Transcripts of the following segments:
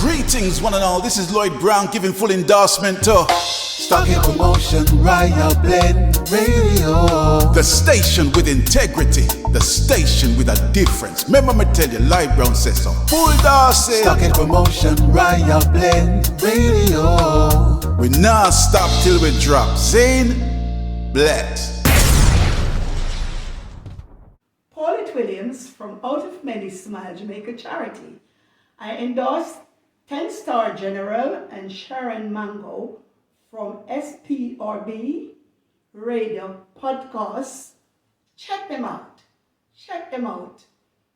Greetings, one and all. This is Lloyd Brown giving full endorsement to Stuck in Promotion, Royal Blend Radio. the station with integrity, the station with a difference. Remember me tell you, Lloyd Brown says so. Full Darcy. Stuck in Promotion, Royal Blend Radio. We not stop till we drop. Zane, bless. Paulette Williams from Out of Many Smile Jamaica Charity. I endorse 10-Star General and Sharon Mango from SPRB Radio Podcast. Check them out. Check them out.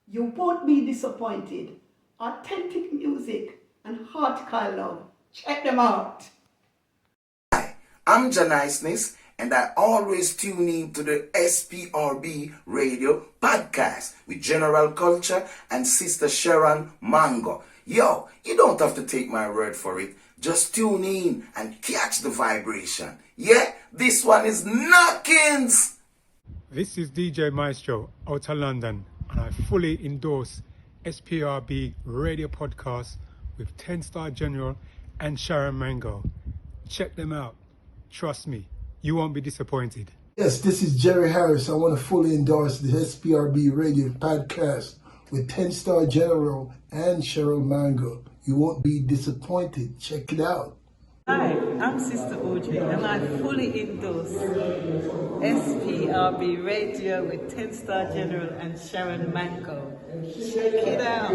You won't be disappointed. Authentic music and hardcore love. Check them out. I'm Janiceness, and I always tune in to the SPRB Radio Podcast with General Culture and Sister Sharon Mango. Yo, you don't have to take my word for it. Just tune in and catch the vibration. Yeah, this one is knockings. This is DJ Maestro out of London, and I fully endorse SPRB Radio Podcast with 10-Star General and Sharon Mango. Check them out. Trust me, you won't be disappointed. Yes, this is Jerry Harris. I want to fully endorse the SPRB Radio Podcast with 10-Star General and Cheryl Mango. You won't be disappointed. Check it out. Hi, I'm Sister OJ, and I fully endorse SPRB Radio with 10-Star General and Sharon Mango. Check it out.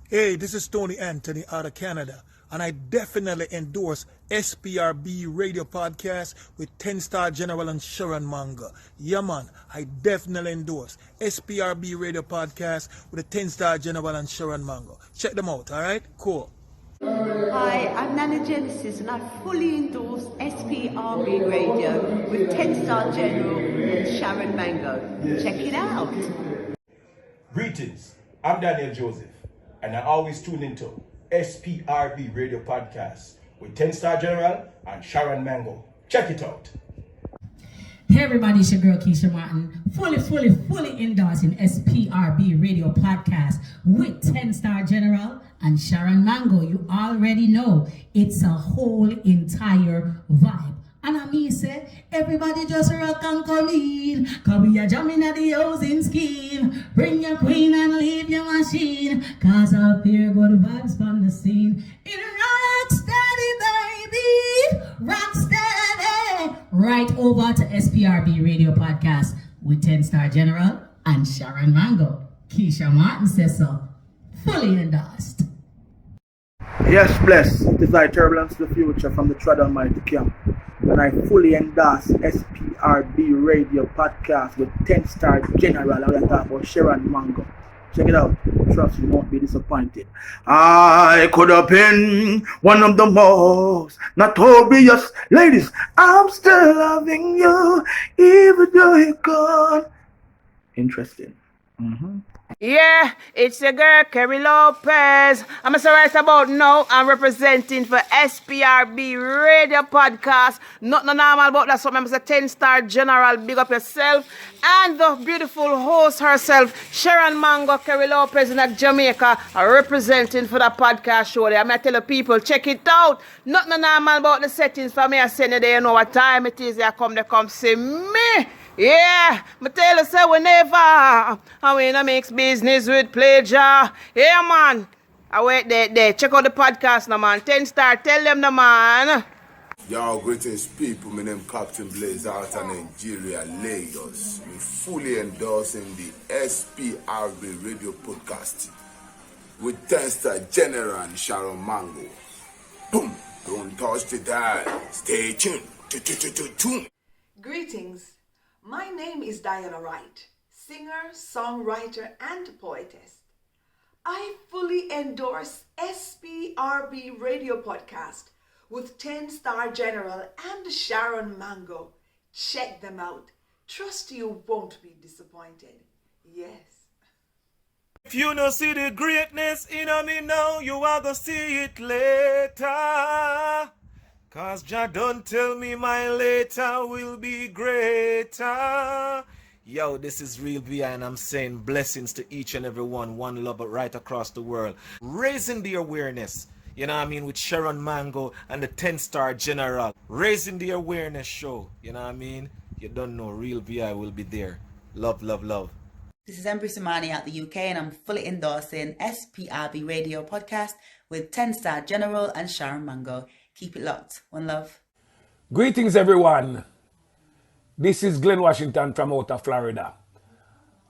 Hey, this is Tony Anthony out of Canada, and I definitely endorse SPRB Radio Podcast with 10-Star General and Sharon Mango. Yeah, man, I definitely endorse SPRB Radio Podcast with a 10-Star General and Sharon Mango. Check them out, all right? Cool. Hi, I'm Nana Genesis, and I fully endorse SPRB Radio with 10-Star General and Sharon Mango. Check it out. Greetings, I'm Daniel Joseph, and I always tune into SPRB Radio Podcast with 10-Star General and Sharon Mango. Check it out. Hey everybody, it's your girl Keisha Martin, fully endorsing SPRB Radio Podcast with 10-Star General and Sharon Mango. You already know it's a whole entire vibe. And I mean say, everybody just rock and come in, cause we are jamming at the housing scheme. Bring your queen and leave your machine, cause up here good vibes from the scene. In rock steady, baby, rock steady. Right over to SPRB Radio Podcast with 10-Star General and Sharon Mango. Keisha Martin says so. Fully endorsed. Yes, bless. It is I, Turbulence to the Future from the Tread Almighty Camp. And I fully endorse SPRB Radio Podcast with 10-Star General. I'm talking about Sharon Mango. Check it out. Trust you won't be disappointed. I could have been one of the most notorious ladies. I'm still loving you, even though you're gone. Interesting. Yeah, it's your girl, Kerry Lopez. I'm so right about now. I'm representing for SPRB Radio Podcast. Not normal about that. So I'm a 10-Star General. Big up yourself. And the beautiful host herself, Sharon Mango, Kerry Lopez in Jamaica, are representing for the podcast show there. I'm going to tell the people, check it out. Not normal about the settings for me. I send you there, you know what time it is. They come see me. Yeah, I tell you, say whenever I mean, I makes business with pleasure. Yeah, man. I wait there. Check out the podcast now, man. 10-Star, tell them the man. Yo, greetings people. My name Captain Blaze out of Nigeria, Lagos. We fully endorsing the SPRB Radio Podcast with 10-Star General and Sharon Mango. Boom! Don't touch the dial. Stay tuned. Tune. Greetings. My name is Diana Wright, singer, songwriter, and poetess. I fully endorse SPRB Radio Podcast with 10-Star General and Sharon Mango. Check them out. Trust you won't be disappointed. Yes. If you don't see the greatness in me now, you are gonna see it later. Cause Jah don't tell me my later will be greater. Yo, this is Real VI and I'm saying blessings to each and every one love right across the world. Raising the awareness, you know what I mean, with Sharon Mango and the 10-Star General. Raising the awareness show, you know what I mean? You don't know, Real VI will be there. Love, love, love. This is Embry Samani out the UK and I'm fully endorsing SPRB Radio Podcast with 10-Star General and Sharon Mango. Keep it locked. One love. Greetings, everyone. This is Glenn Washington from out of Florida,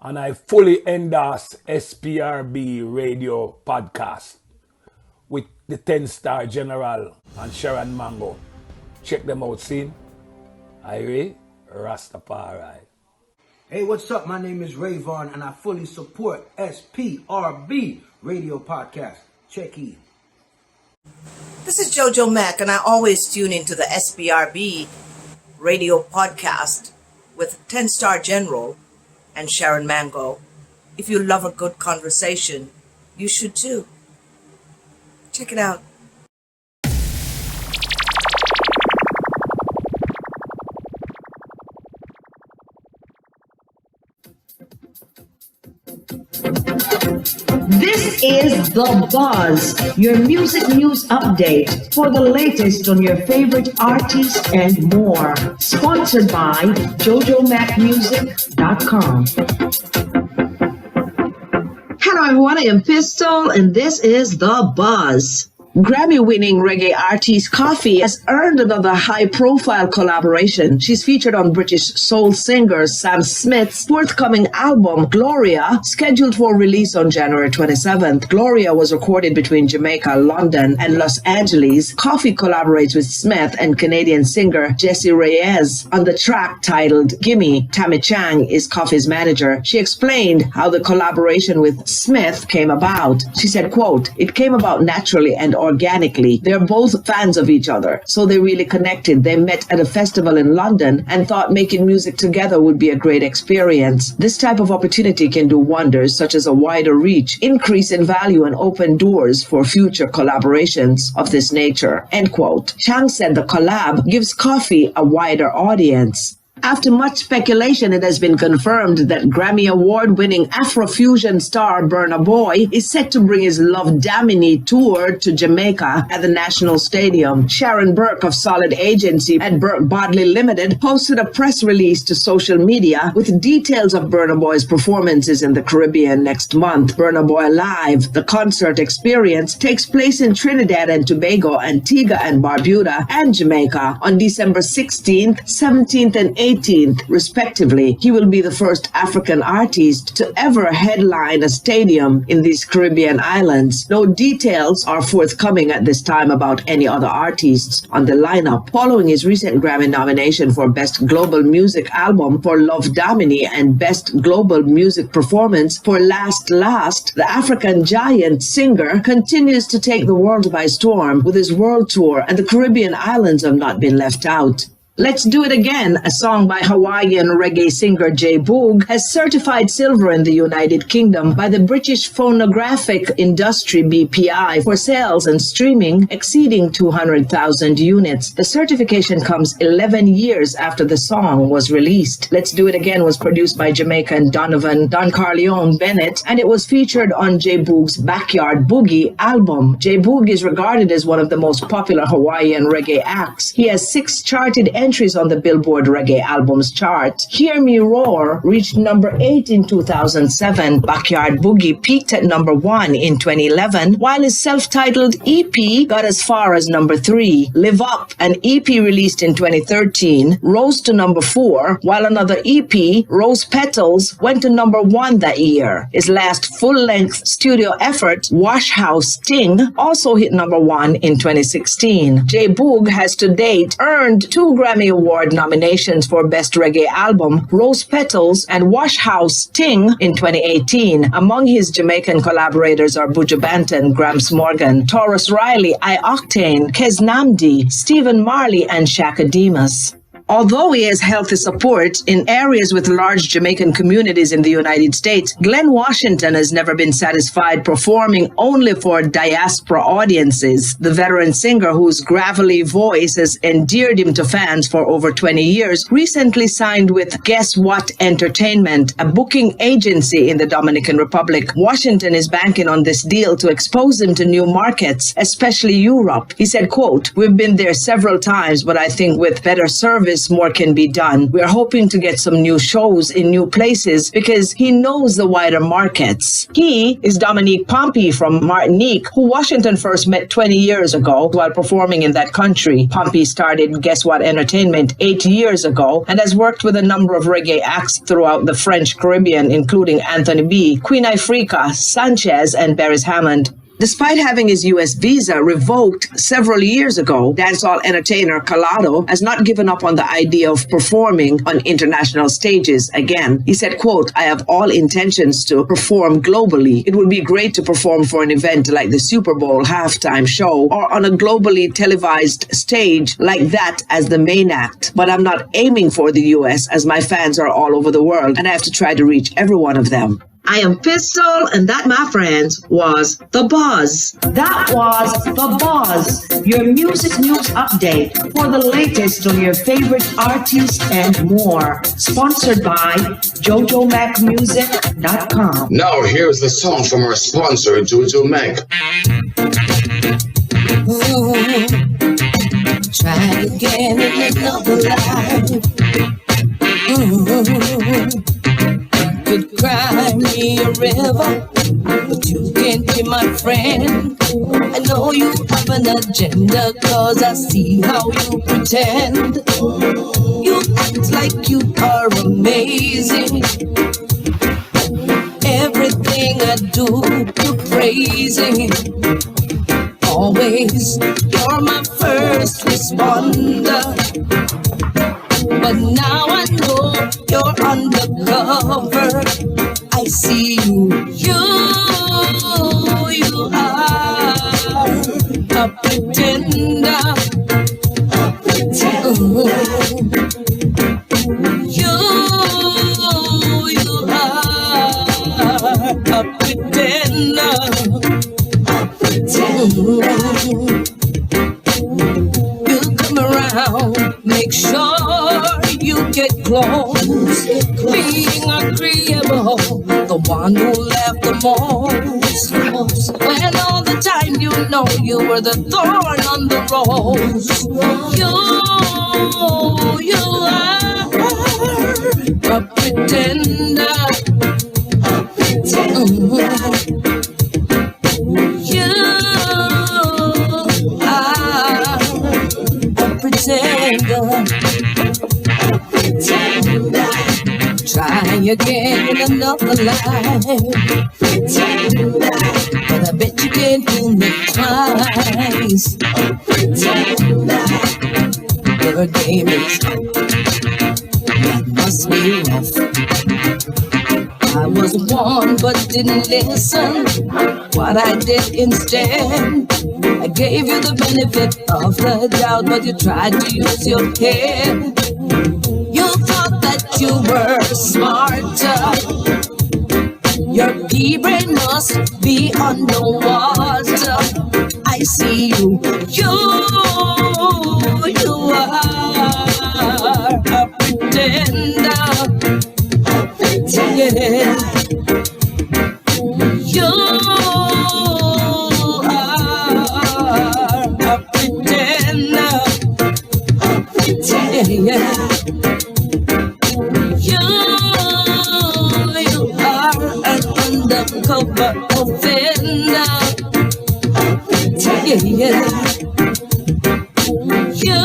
and I fully endorse SPRB Radio Podcast with the 10-Star General and Sharon Mango. Check them out, see? Irie Rastafari. Hey, what's up? My name is Ray Vaughn, and I fully support SPRB Radio Podcast. Check in. This is Jojo Mack, and I always tune into the SPRB Radio Podcast with 10-Star General and Sharon Mango. If you love a good conversation, you should too. Check it out. This is The Buzz, your music news update for the latest on your favorite artists and more. Sponsored by JojoMacMusic.com. Hello everyone, I am Pistol and this is The Buzz. Grammy-winning reggae artist Coffee has earned another high-profile collaboration. She's featured on British soul singer Sam Smith's forthcoming album, Gloria, scheduled for release on January 27th. Gloria was recorded between Jamaica, London, and Los Angeles. Coffee collaborates with Smith and Canadian singer Jessie Reyes on the track titled Gimme. Tammy Chang is Coffee's manager. She explained how the collaboration with Smith came about. She said, quote, "It came about naturally and organically. They're both fans of each other, so they really connected. They met at a festival in London and thought making music together would be a great experience. This type of opportunity can do wonders, such as a wider reach, increase in value, and open doors for future collaborations of this nature." End quote. Chang said the collab gives Coffee a wider audience. After much speculation, it has been confirmed that Grammy Award-winning Afrofusion star Burna Boy is set to bring his Love Damini tour to Jamaica at the National Stadium. Sharon Burke of Solid Agency at Burke Bodley Limited posted a press release to social media with details of Burna Boy's performances in the Caribbean next month. Burna Boy Live, the concert experience, takes place in Trinidad and Tobago, Antigua and Barbuda, and Jamaica on December 16th, 17th, and 18th, respectively. He will be the first African artist to ever headline a stadium in these Caribbean islands. No details are forthcoming at this time about any other artists on the lineup. Following his recent Grammy nomination for Best Global Music Album for Love Damini and Best Global Music Performance for Last Last, the African giant singer continues to take the world by storm with his world tour, and the Caribbean islands have not been left out. Let's Do It Again, a song by Hawaiian reggae singer J Boog, has certified silver in the United Kingdom by the British Phonographic Industry BPI for sales and streaming exceeding 200,000 units. The certification comes 11 years after the song was released. Let's Do It Again was produced by Jamaican Donovan Don Carleone Bennett, and it was featured on J Boog's Backyard Boogie album. J Boog is regarded as one of the most popular Hawaiian reggae acts. He has 6 charted entries on the Billboard Reggae Albums chart. Hear Me Roar reached number 8 in 2007. Backyard Boogie peaked at number 1 in 2011, while his self-titled EP got as far as number 3. Live Up, an EP released in 2013, rose to number 4, while another EP, Rose Petals, went to number 1 that year. His last full-length studio effort, Wash House Sting, also hit number 1 in 2016. J Boog has to date earned 2 Grammy Award nominations for Best Reggae Album, Rose Petals, and Wash House Sting in 2018. Among his Jamaican collaborators are Buju Banton, Gramps Morgan, Taurus Riley, I Octane, Kez Namdi, Stephen Marley, and Shaka Demus. Although he has healthy support in areas with large Jamaican communities in the United States, Glenn Washington has never been satisfied performing only for diaspora audiences. The veteran singer, whose gravelly voice has endeared him to fans for over 20 years, recently signed with Guess What Entertainment, a booking agency in the Dominican Republic. Washington is banking on this deal to expose him to new markets, especially Europe. He said, quote, "We've been there several times, but I think with better service, more can be done. We are hoping to get some new shows in new places because he knows the wider markets." He is Dominique Pompey from Martinique, who Washington first met 20 years ago while performing in that country. Pompey started Guess What Entertainment 8 years ago and has worked with a number of reggae acts throughout the French Caribbean, including Anthony B, Queen Ifrica, Sanchez, and Beres Hammond. Despite having his U.S. visa revoked several years ago, dancehall entertainer Calado has not given up on the idea of performing on international stages again. He said, quote, "I have all intentions to perform globally. It would be great to perform for an event like the Super Bowl halftime show or on a globally televised stage like that as the main act. But I'm not aiming for the U.S. as my fans are all over the world and I have to try to reach every one of them." I am Pistol, and that, my friends, was The Buzz. That was The Buzz, your music news update for the latest on your favorite artists and more. Sponsored by JoJoMacMusic.com. Now here's the song from our sponsor, Jojo Mac. Try again in another life. Could cry me a river, but you can't be my friend. I know you have an agenda, cause I see how you pretend. You act like you are amazing. Everything I do, you're praising. Always, you're my first responder. But now I know you're undercover. I see you. You are a pretender. You are a pretender. You come around, make sure you get close. Being agreeable, the one who left the most. When all the time you know you were the thorn on the rose. You are a pretender. You are a pretender. Try again in another life. But I bet you can't fool me twice. Your game is that must be rough. I was warned but didn't listen. What I did instead, I gave you the benefit of the doubt, but you tried to use your head. You thought that you were smarter. Your pea brain must be underwater. I see you. You are a pretender. Yeah. You are a pretender. Yeah. You are an undercover offender. Yeah. You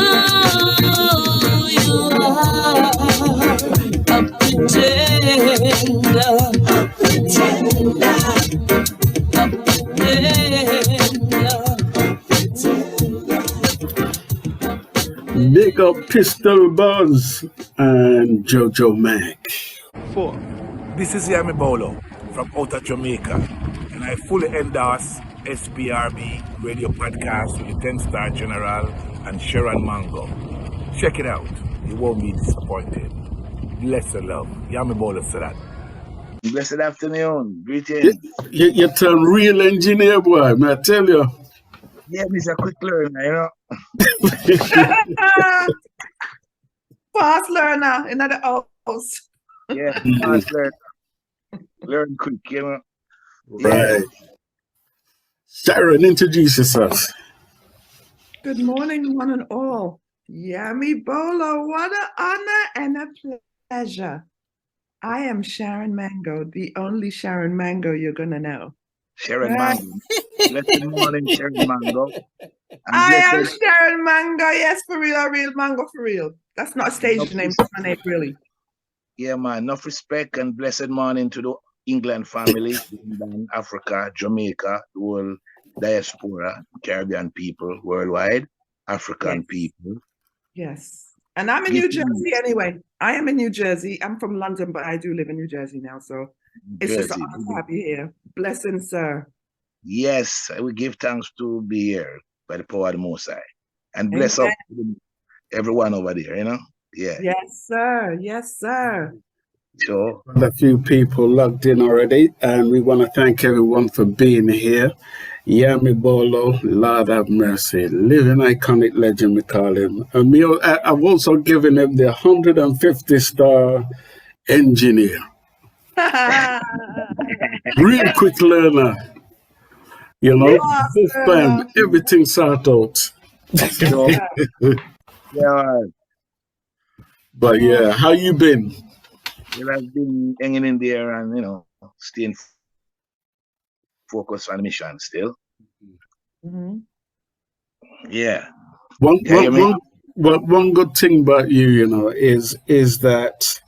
are a pretender. Big up Pistol Buzz and Jojo Mac. 4. This is Yami Bolo from out of Jamaica, and I fully endorse SPRB Radio Podcast with the 10-Star General and Sharon Mango. Check it out. You won't be disappointed. Bless your love. Yami Bolo said that. Blessed afternoon. Greetings. You turn real engineer, boy, may I tell you. Yeah, Mr. Quick Learner, you know. Fast learner in the house. Yeah, fast learner. Learn quick, you know. Right. Sharon, introduce yourself. Good morning, one and all. Yami Bolo, what an honor and a pleasure. I am Sharon Mango, the only Sharon Mango you're going to know. Sharon Mango. Blessed morning, Sharon Mango. I am Sharon Mango, yes, for real mango for real. That's not a stage name, it's my name, really. Yeah, man. Enough respect and blessed morning to the England family, England, Africa, Jamaica, the whole diaspora, Caribbean people worldwide, African people. Yes. And I'm in New Jersey anyway. I am in New Jersey. I'm from London, but I do live in New Jersey now. So it's just an honor to have you here. Blessings, sir. Yes, I will give thanks to be here by the power of the Most High. And bless up everyone over there, you know? Yeah. Yes, sir. Yes, sir. Sure. A few people logged in already, and we want to thank everyone for being here. Yami Bolo, Lord have mercy, living iconic legend, we call him. And I've also given him the 150-star engineer. Real quick learner. You know, both time, everything sort out. Yeah. But yeah, how you been? Well, I've been hanging in there and, you know, staying focused on the mission still. Yeah. One good thing about you, you know, is that,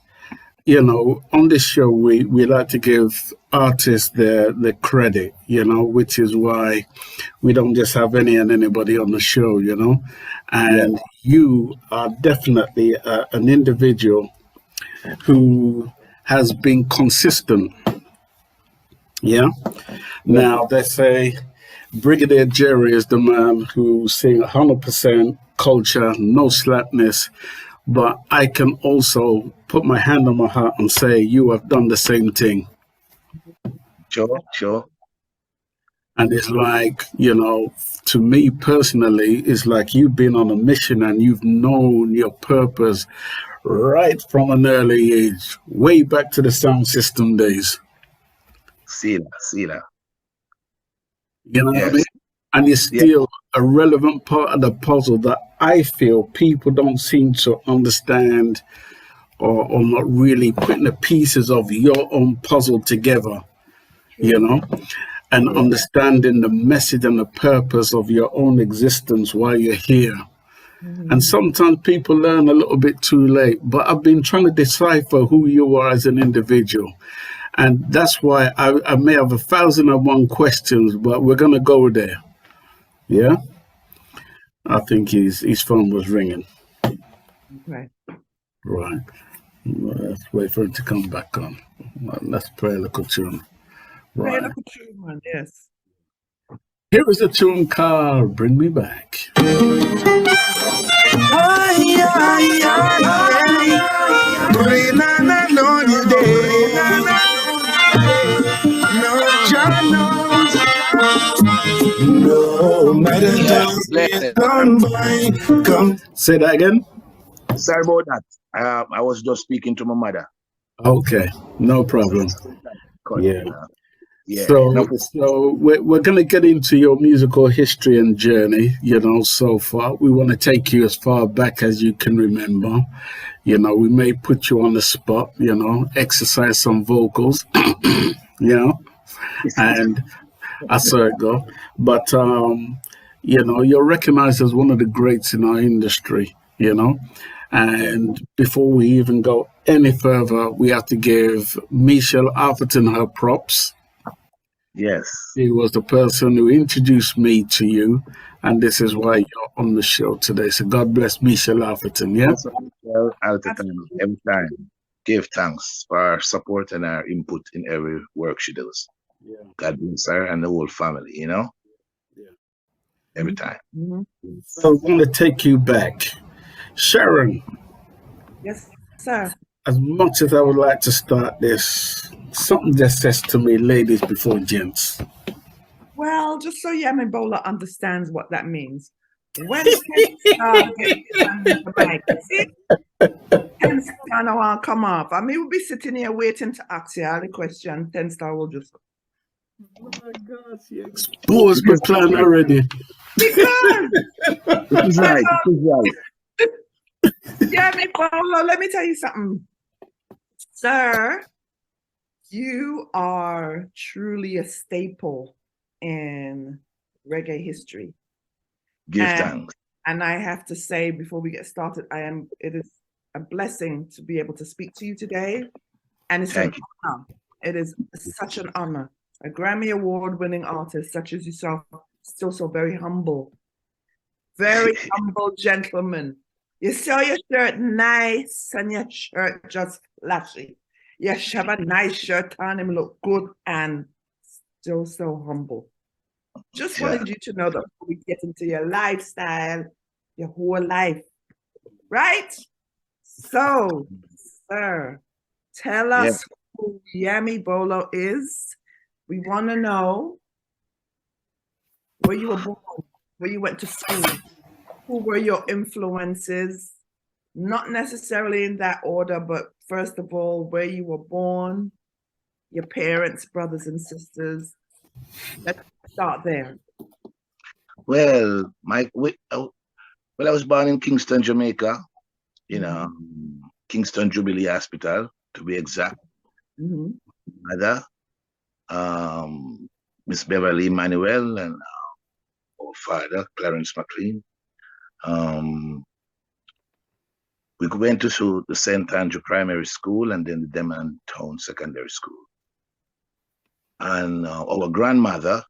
you know, on this show we like to give artists the credit, you know, which is why we don't just have any and anybody on the show, you know. And you are definitely an individual who has been consistent. Yeah. Now they say Brigadier Jerry is the man who sing 100% culture, no slackness. But I can also put my hand on my heart and say you have done the same thing. Sure. And it's like, you know, to me personally, it's like you've been on a mission and you've known your purpose right from an early age, way back to the sound system days. See that. You know what I mean? And it's still a relevant part of the puzzle that I feel people don't seem to understand or not really putting the pieces of your own puzzle together, you know, and understanding the message and the purpose of your own existence while you're here. And sometimes people learn a little bit too late, but I've been trying to decipher who you are as an individual. And that's why I may have 1,001 questions, but we're going to go there. Yeah? I think his phone was ringing. Right. Let's wait for it to come back on. Let's play a little tune. Play a little tune, man. Yes. Here is a tune called Bring Me Back. No matter Say that again. Sorry about that. I was just speaking to my mother. Okay, no problem. Yeah. Yeah. So we're going to get into your musical history and journey, you know, so far. We want to take you as far back as you can remember. You know, we may put you on the spot, you know, exercise some vocals, you know, and I saw it go. But, you know, you're recognized as one of the greats in our industry, you know. And before we even go any further, we have to give Michelle Atherton her props. Yes. She was the person who introduced me to you, and this is why you're on the show today. So God bless Michelle Atherton, yeah? Atherton, every time. Give thanks for her support and her input in every work she does. Yeah. God bless her and the whole family, you know? Yeah. Every time. So I want to take you back. Sharon, Yes, sir. As much as I would like to start this, something just says to me, ladies before gents. Well, just so Yami Bolo understands what that means. When Ten-Star gets on the mic, you see? Ten-Star now will come off. I mean, we'll be sitting here waiting to ask you all the question. Ten-Star will just... Oh my God, she exposed my plan already. Because... It is right. It is right. Yami Bolo, let me tell you something. Sir, you are truly a staple in reggae history. Give thanks. And I have to say, before we get started, it is a blessing to be able to speak to you today. And it's an honor. It is such an honor. A Grammy Award-winning artist such as yourself, still so very humble. Very humble gentleman. You saw your shirt nice and your shirt just flashy. You have a nice shirt on, him look good and still so humble. Just wanted you to know that before we get into your lifestyle, your whole life, right? So, sir, tell us who Yami Bolo is. We want to know where you were born, where you went to school, who were your influences, not necessarily in that order, but first of all, where you were born, your parents, brothers and sisters. Let's start there. Well, I was born in Kingston, Jamaica, Kingston Jubilee Hospital, to be exact. Mother, Miss Beverly Manuel, and our father, Clarence McLean. We went to the St. Andrew Primary School and then the Demon Town Secondary School. And our grandmother,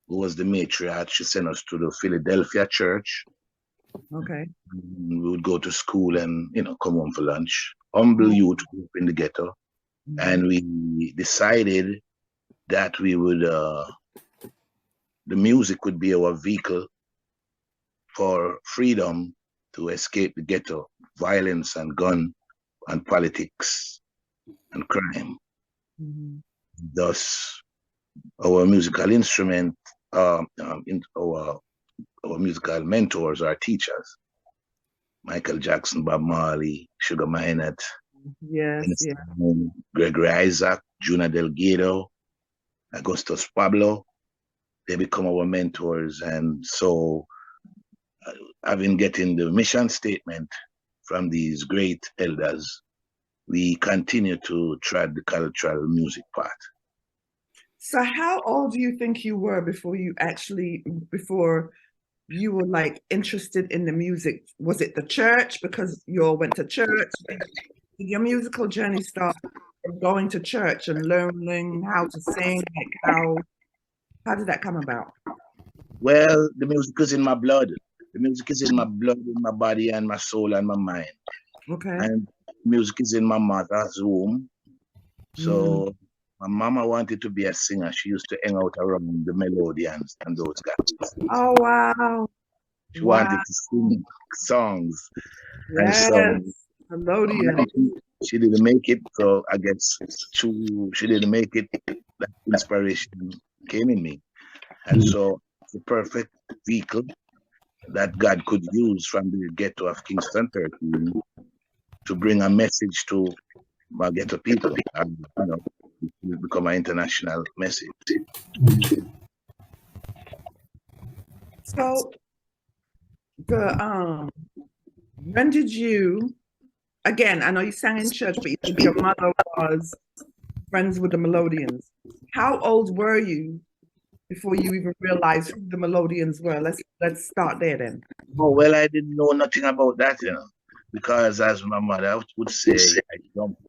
who was the matriarch, she sent us to the Philadelphia church. Okay. We would go to school and, come home for lunch. Humble youth group in the ghetto. And we decided that we would, the music would be our vehicle for freedom to escape the ghetto, violence and gun and politics and crime. Thus, our musical instrument, our musical mentors, our teachers, Michael Jackson, Bob Marley, Sugar Minott, Gregory Isaac, Juna Delgado, Augustus Pablo, they become our mentors. And so, having getting the mission statement from these great elders, we continue to tread the cultural music path. So how old do you think you were before you were like interested in the music? Was it the church because you all went to church? Did your musical journey start from going to church and learning how to sing? Like how did that come about? Well, the music is in my blood. The music is in my blood, in my body, and my soul, and my mind. Okay. And music is in my mother's womb. So my mama wanted to be a singer. She used to hang out around the melodians and those guys. Oh, wow. She wanted to sing songs. Yes, and so melodian. She didn't make it, so I guess she didn't make it. That inspiration came in me. And so the perfect vehicle that God could use from the ghetto of Kingston 13 to bring a message to my ghetto people, and it become an international message. So when did you, again, I know you sang in church, but you said your mother was friends with the Melodians. How old were you before you even realized who the Melodians were? Let's start there then. Oh, well, I didn't know nothing about that, because as my mother would say,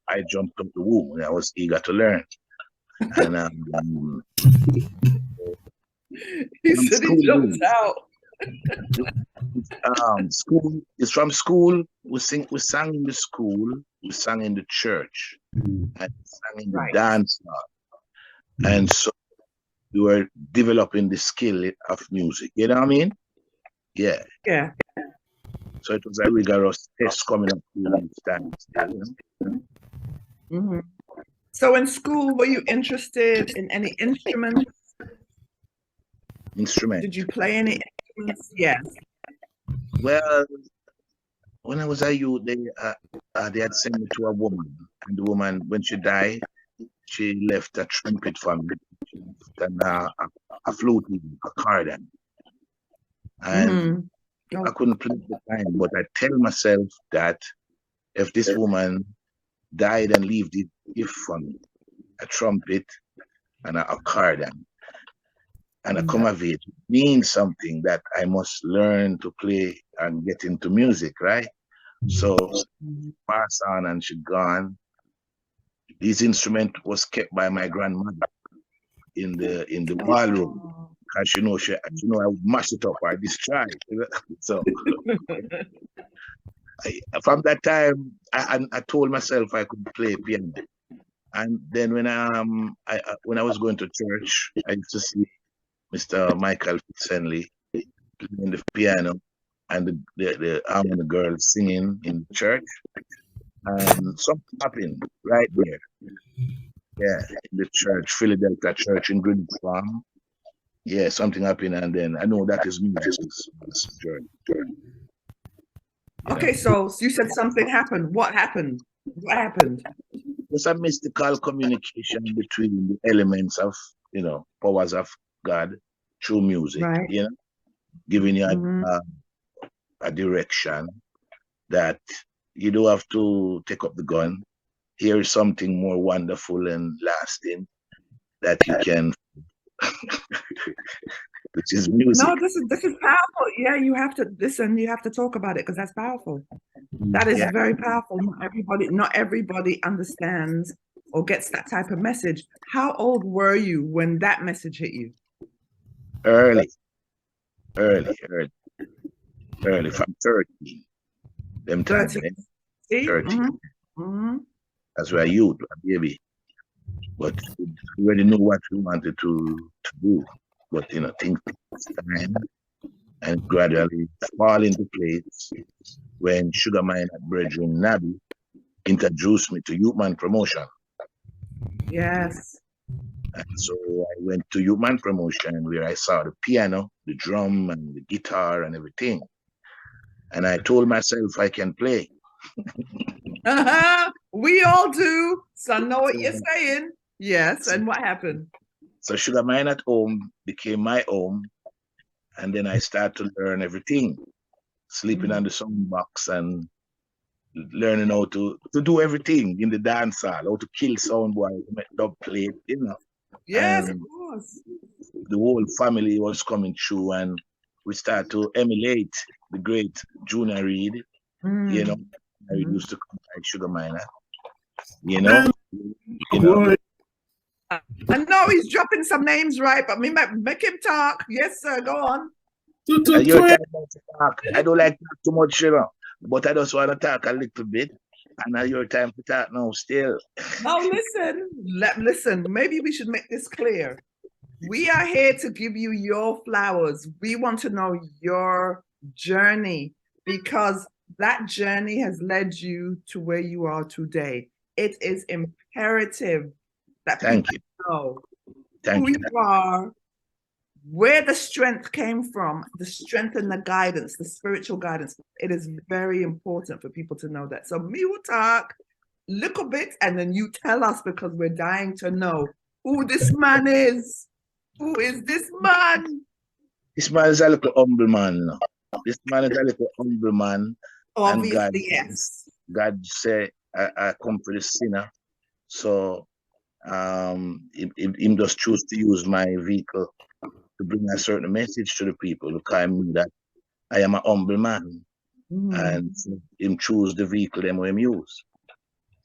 I jumped up the womb and I was eager to learn. And he said he jumped out. School is from school. We sang in the school. We sang in the church, and sang in the dance hall. And so we were developing the skill of music. You know what I mean? Yeah. Yeah. So it was a rigorous test coming up to each time. Mm-hmm. So in school, were you interested in any instruments? Instrument. Did you play any instruments? Yes. Well, when I was a youth, they had sent me to a woman, and the woman, when she died, she left a trumpet for me, and a flute, a cardan, and I couldn't play at the time. But I tell myself that if this woman died and leave this gift for me, a trumpet and a cardan, and a come of age means something that I must learn to play and get into music, right? So pass on and she gone. This instrument was kept by my grandmother in the ballroom, because she know I would mash it up or destroy it. So from that time, I told myself I could play piano. And then when I was going to church, I used to see Mr. Michael Fitzhenley playing the piano and the harmony girls singing in the church. And something happened right there. Yeah, in the church, Philadelphia Church in Greenwich Farm. Yeah, something happened, and then I know that is music. Okay, so you said something happened. What happened? What happened? There's a mystical communication between the elements of, powers of God through music, right. Giving you a direction that you don't have to take up the gun. Here is something more wonderful and lasting that you can, which is music. No, this is powerful. Yeah, you have to listen. You have to talk about it because that's powerful. That is very powerful. Not everybody understands or gets that type of message. How old were you when that message hit you? Early, from 13. Them 13. 13. As we're youth, a baby. But we already knew what we wanted to do. But, things take time and gradually fall into place when Sugar Minott brethren Nabi introduced me to Youthman Promotion. Yes. And so I went to Youthman Promotion where I saw the piano, the drum, and the guitar and everything. And I told myself I can play. We all do. So I know what you're saying. Yes. And what happened? So Sugar Minott home became my home. And then I started to learn everything. Sleeping on the sound box and learning how to do everything in the dance hall, how to kill sound boy, dub plate, Yes, of course. The whole family was coming through, and we started to emulate the great Junior Reid. I used to come like Sugar Minott. I know he's dropping some names right, but make him talk. Yes, sir. Go on. Your time to talk. I don't like talk too much, but I just want to talk a little bit. And now your time to talk now still. No, listen. Maybe we should make this clear. We are here to give you your flowers. We want to know your journey because that journey has led you to where you are today. It is imperative that people know who you are, where the strength came from, the strength and the guidance, the spiritual guidance. It is very important for people to know that. So me will talk a little bit and then you tell us because we're dying to know who this man is. Who is this man? This man is a little humble man. This man is a little humble man. Obviously, and God, yes. God said, I come for the sinner. So him just choose to use my vehicle to bring a certain message to the people, because I mean that I am a humble man. And him choose the vehicle them him use.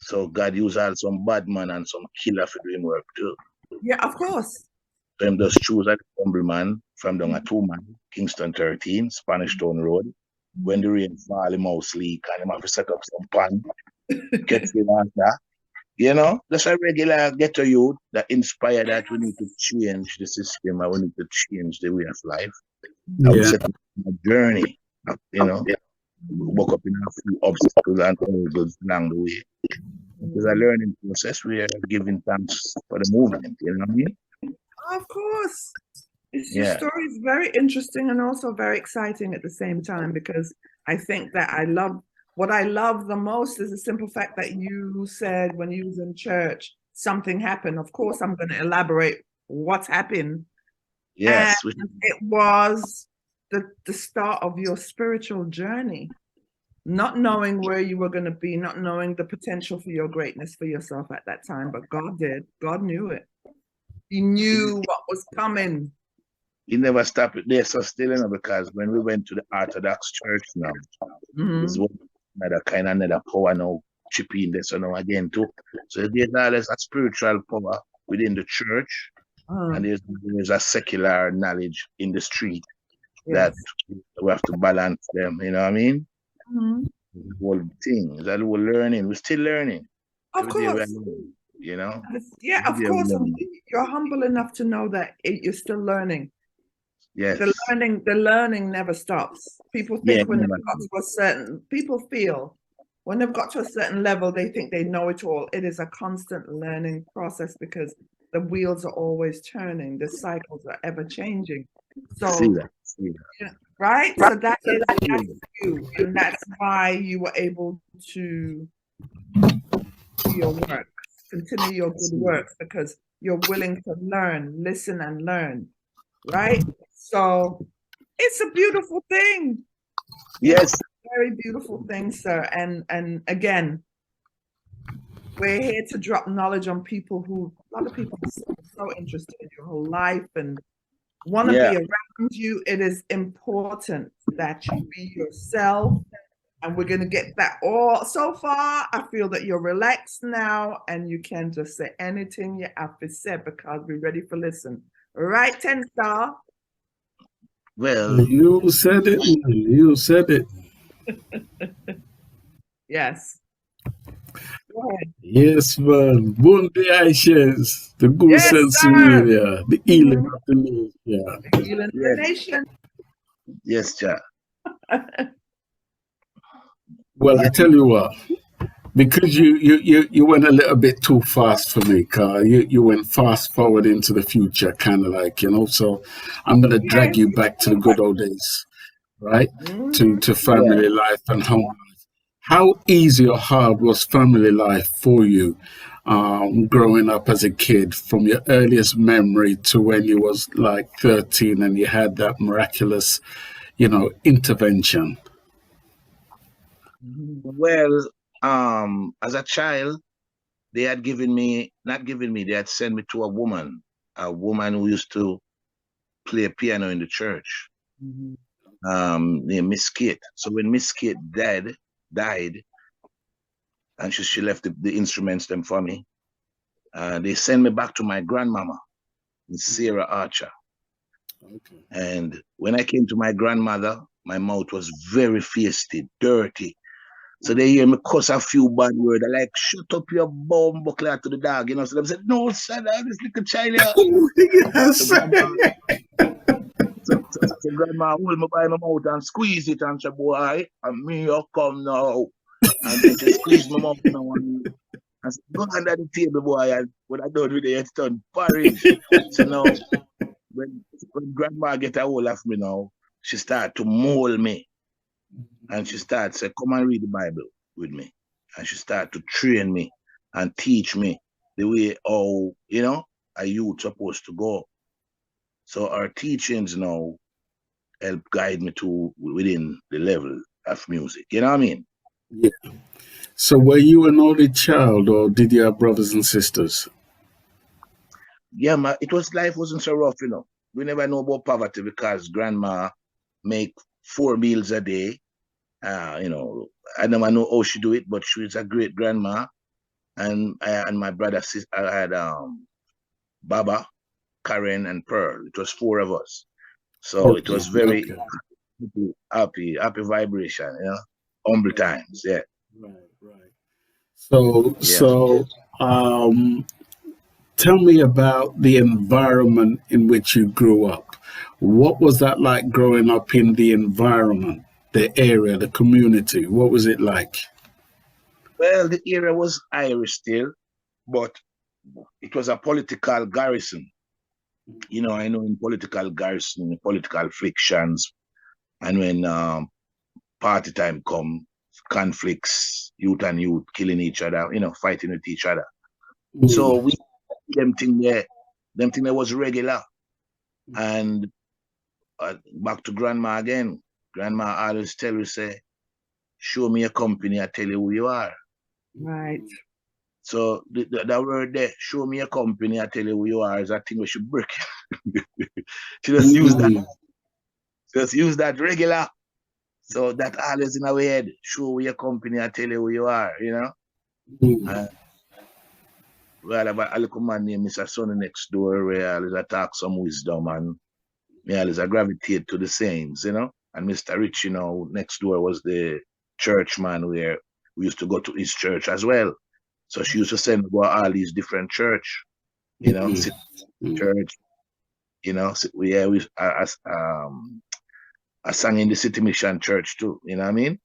So God use all some bad man and some killer for doing work too. Yeah, of course. So him just choose a humble man from down a 2-man, Kingston 13, Spanish Town Road. When the rain fall, him house leak and him have to set up some pan, get him after. That's a regular ghetto youth that inspire that we need to change the system and we need to change the way of life. I would set up a journey, woke up in a few obstacles and hurdles along the way. It was a learning process. We are giving thanks for the movement. You know what I mean? Of course. Your Yeah. story is very interesting and also very exciting at the same time, because I think that what I love the most is the simple fact that you said when you was in church, something happened. Of course, I'm going to elaborate what happened. Yes. And it was the start of your spiritual journey, not knowing where you were going to be, not knowing the potential for your greatness for yourself at that time, but God did. God knew it. He knew what was coming. He never stopped it there, so still, because when we went to the Orthodox church now, there's another power now chipping this now again too. So there's a spiritual power within the church, and there's a secular knowledge in the street that we have to balance them. You know what I mean? The whole thing, that whole learning. We're still learning. Of course. You know? Yeah, of course. You're humble enough to know that you're still learning. Yes. The learning never stops. People think when they've got to a certain, people feel when they've got to a certain level, they think they know it all. It is a constant learning process because the wheels are always turning. The cycles are ever changing. So, See that. right? So that's you. And that's why you were able to do your work, continue your good work, because you're willing to learn, listen and learn. Right? So it's a beautiful thing. Yes. Very beautiful thing, sir. And again, we're here to drop knowledge on people a lot of people are so interested in your whole life and want to be around you. It is important that you be yourself. And we're going to get that all. So far, I feel that you're relaxed now and you can just say anything you have to say because we're ready for listen. Right, 10 Star? Well, you said it. You said it. Yes. Go ahead. Yes, man. Bundi Aishes, the goose and Somalia, the healing of the nation. The healing of the nation. Yes, Jah. Well, I tell you what, because you went a little bit too fast for me, Carl. You went fast forward into the future, kind of like, so I'm going to drag you back to the good old days, right? To family life and home life. How easy or hard was family life for you growing up as a kid, from your earliest memory to when you was like 13 and you had that miraculous, intervention? Well, as a child, they had they had sent me to a woman who used to play piano in the church, named Miss Kate. So when Miss Kate died, and she left the instruments them for me, they sent me back to my grandmama, Sarah Archer. Okay. And when I came to my grandmother, my mouth was very feisty, dirty. So they hear me cuss a few bad words. They're like, shut up your bum buckler to the dog. So they said, no, son, this little child here. So grandma hold me by my mouth and squeeze it and say, boy, and me you come now. And then she squeezed my mouth now and said, go under the table, boy. And when I done with it, it's done porridge. So now, when grandma get a hold of me now, she start to mold me. And she started say, come and read the Bible with me. And she started to train me and teach me the way how, a youth supposed to go. So our teachings now help guide me to within the level of music. You know what I mean? Yeah. So were you an only child or did you have brothers and sisters? Yeah, life wasn't so rough, We never know about poverty because grandma make 4 meals a day. I never know how she do it, but she was a great grandma. And my brother, I had Baba, Karen, and Pearl. It was 4 of us. So it was very happy vibration, humble times, yeah. Right. So tell me about the environment in which you grew up. What was that like growing up in the environment? the area, the community? What was it like? Well, the area was Irish still, but it was a political garrison. You know, I know in political garrison, political frictions, and when party time come, conflicts, youth and youth killing each other, you know, fighting with each other. So we them thing there was regular. And back to grandma again. Grandma always tell you, say, show me a company, I tell you who you are. Right. So the word there, show me a company, I tell you who you are, is a thing we should break. She just use that. Just use that regular. So that always in our head, show me your company, I tell you who you are, you know? Well, about a little man named Mr. Sonny next door where I always talk some wisdom and me always gravitate to the sayings, you know? And Mr. Rich, you know, next door was the church man where we used to go to his church as well. So she used to send me to all these different church, you know, church, you know. I sang in the City Mission Church too, you know what I mean?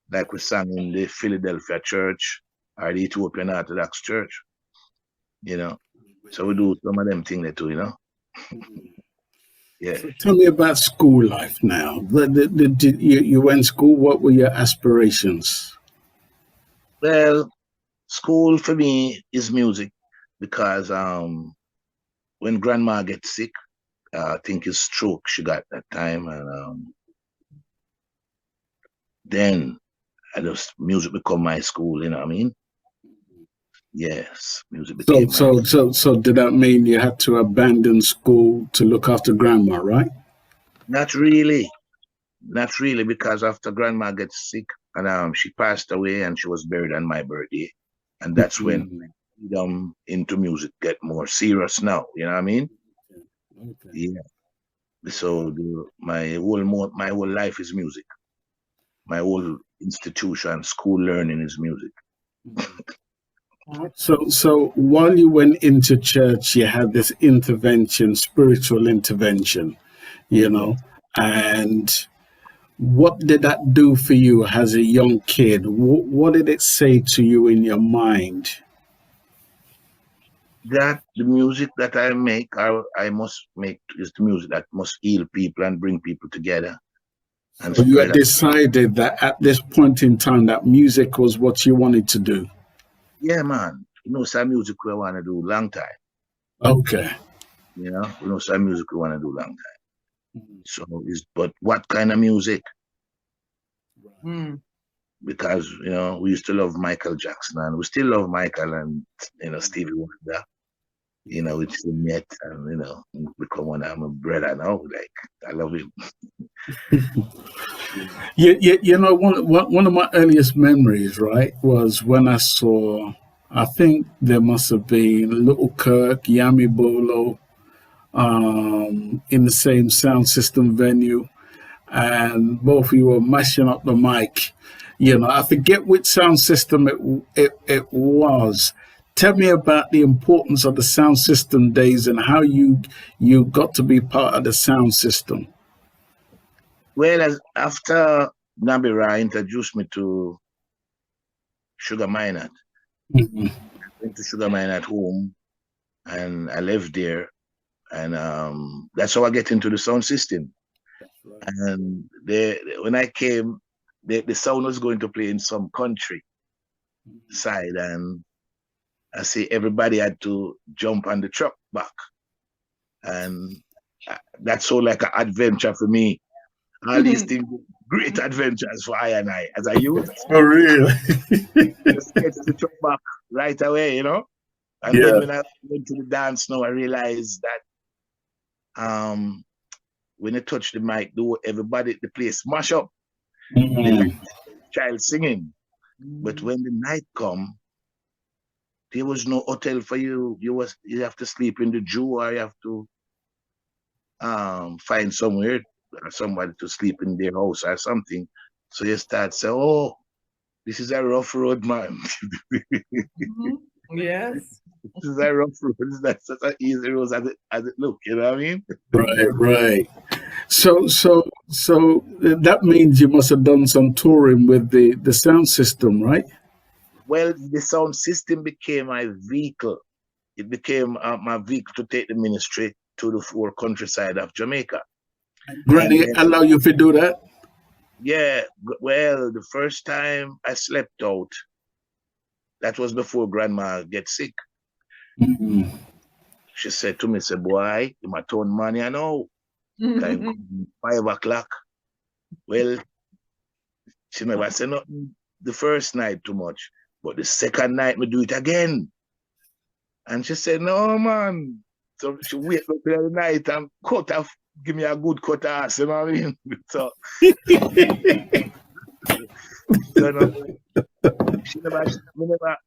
Like we sang in the Philadelphia Church or the Ethiopian Orthodox Church, you know. So we do some of them things there too, you know. Yeah. So tell me about school life now. You went to school, what were your aspirations? Well, school for me is music because when grandma gets sick, I think it's stroke she got that time, and then music become my school, you know what I mean? Yes, music became So did that mean you had to abandon school to look after grandma, right? Not really, because after grandma gets sick and she passed away and she was buried on my birthday, and that's when into music get more serious now. You know what I mean? Okay. Yeah. So my whole life is music. My whole institution, school learning is music. So while you went into church, you had this intervention, spiritual intervention, you know, and what did that do for you as a young kid? What did it say to you in your mind? That the music that I make, I must make, is the music that must heal people and bring people together. And so you had decided that at this point in time that music was what you wanted to do? Yeah, man. You know, some music we want to do long time. Okay. You know, some music we want to do long time. So, but what kind of music? Because, you know, we used to love Michael Jackson and we still love Michael and, you know, Stevie Wonder, you know, which we met and, you know, become one of my brother now. Like, I love him. You know, one of my earliest memories, right, was when I saw, I think there must have been Little Kirk, Yami Bolo, in the same sound system venue, and both of you were mashing up the mic. You know, I forget which sound system it was. Tell me about the importance of the sound system days and how you got to be part of the sound system. Well, after Nabira introduced me to Sugar Minott, I went to Sugar Minott home and I lived there. And that's how I get into the sound system. And when I came, the sound was going to play in some country side. And I see everybody had to jump on the truck back. And that's so like an adventure for me. All these things, great adventures for I and I as a youth. Oh, really? Just get the truck back right away, you know? And then when I went to the dance now, I realized that when you touch the mic, everybody, the place mash up. The child singing. But when the night come, there was no hotel for you. You have to sleep in the Jew or you have to find somewhere somebody to sleep in their house or something. So you start saying, oh, this is a rough road, man. Yes. This is a rough road. It's not such an easy road as it look, you know what I mean? Right. So that means you must have done some touring with the sound system, right? Well, the sound system became my vehicle. It became my vehicle to take the ministry to the four countryside of Jamaica. Granny allow you to do that? Yeah, well, the first time I slept out, that was before Grandma get sick. Mm-hmm. She said to me, say, boy, you my turn money, I know. Time 5 o'clock. Well, she never said nothing the first night too much, but the second night me do it again. And she said, no, man. So she wait for the night and cut off, give me a good cut ass, you know what I mean? So, she never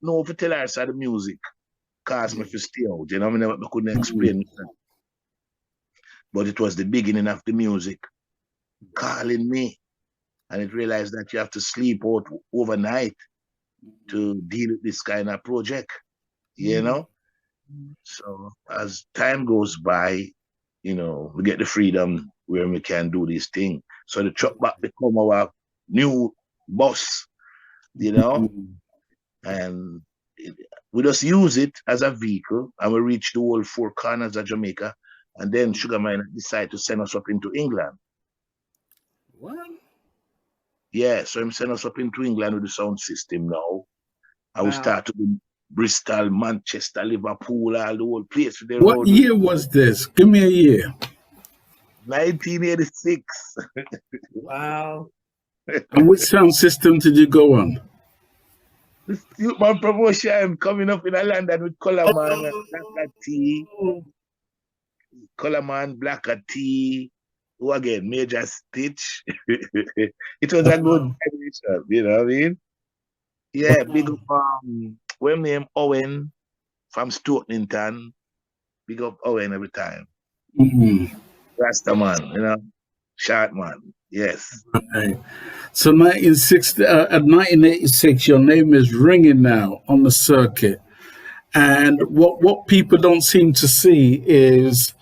know if to tell her so the music caused me to stay out, you know, I couldn't explain myself. But it was the beginning of the music calling me. And it realized that you have to sleep out overnight to deal with this kind of project, you know? So as time goes by, you know, we get the freedom where we can do this thing. So the truck back become our new boss, you know? And we just use it as a vehicle and we reach the whole four corners of Jamaica. And then Sugar Minott decided to send us up into England. What? Yeah, so I'm sending us up into England with the sound system now. I will start to do Bristol, Manchester, Liverpool, all the whole place. What year was this? Give me a year. 1986. Wow. And which sound system did you go on? The Youthman promotion coming up in London with Colorman, Blacker T. Colorman, Blacker T. Who again? Major Stitch. It was a good generation, you know what I mean? Yeah, big up when name Owen from Stokenington. Big up Owen every time. Rasta man, you know, short man. Yes. Right. So 1986, your name is ringing now on the circuit. And what people don't seem to see is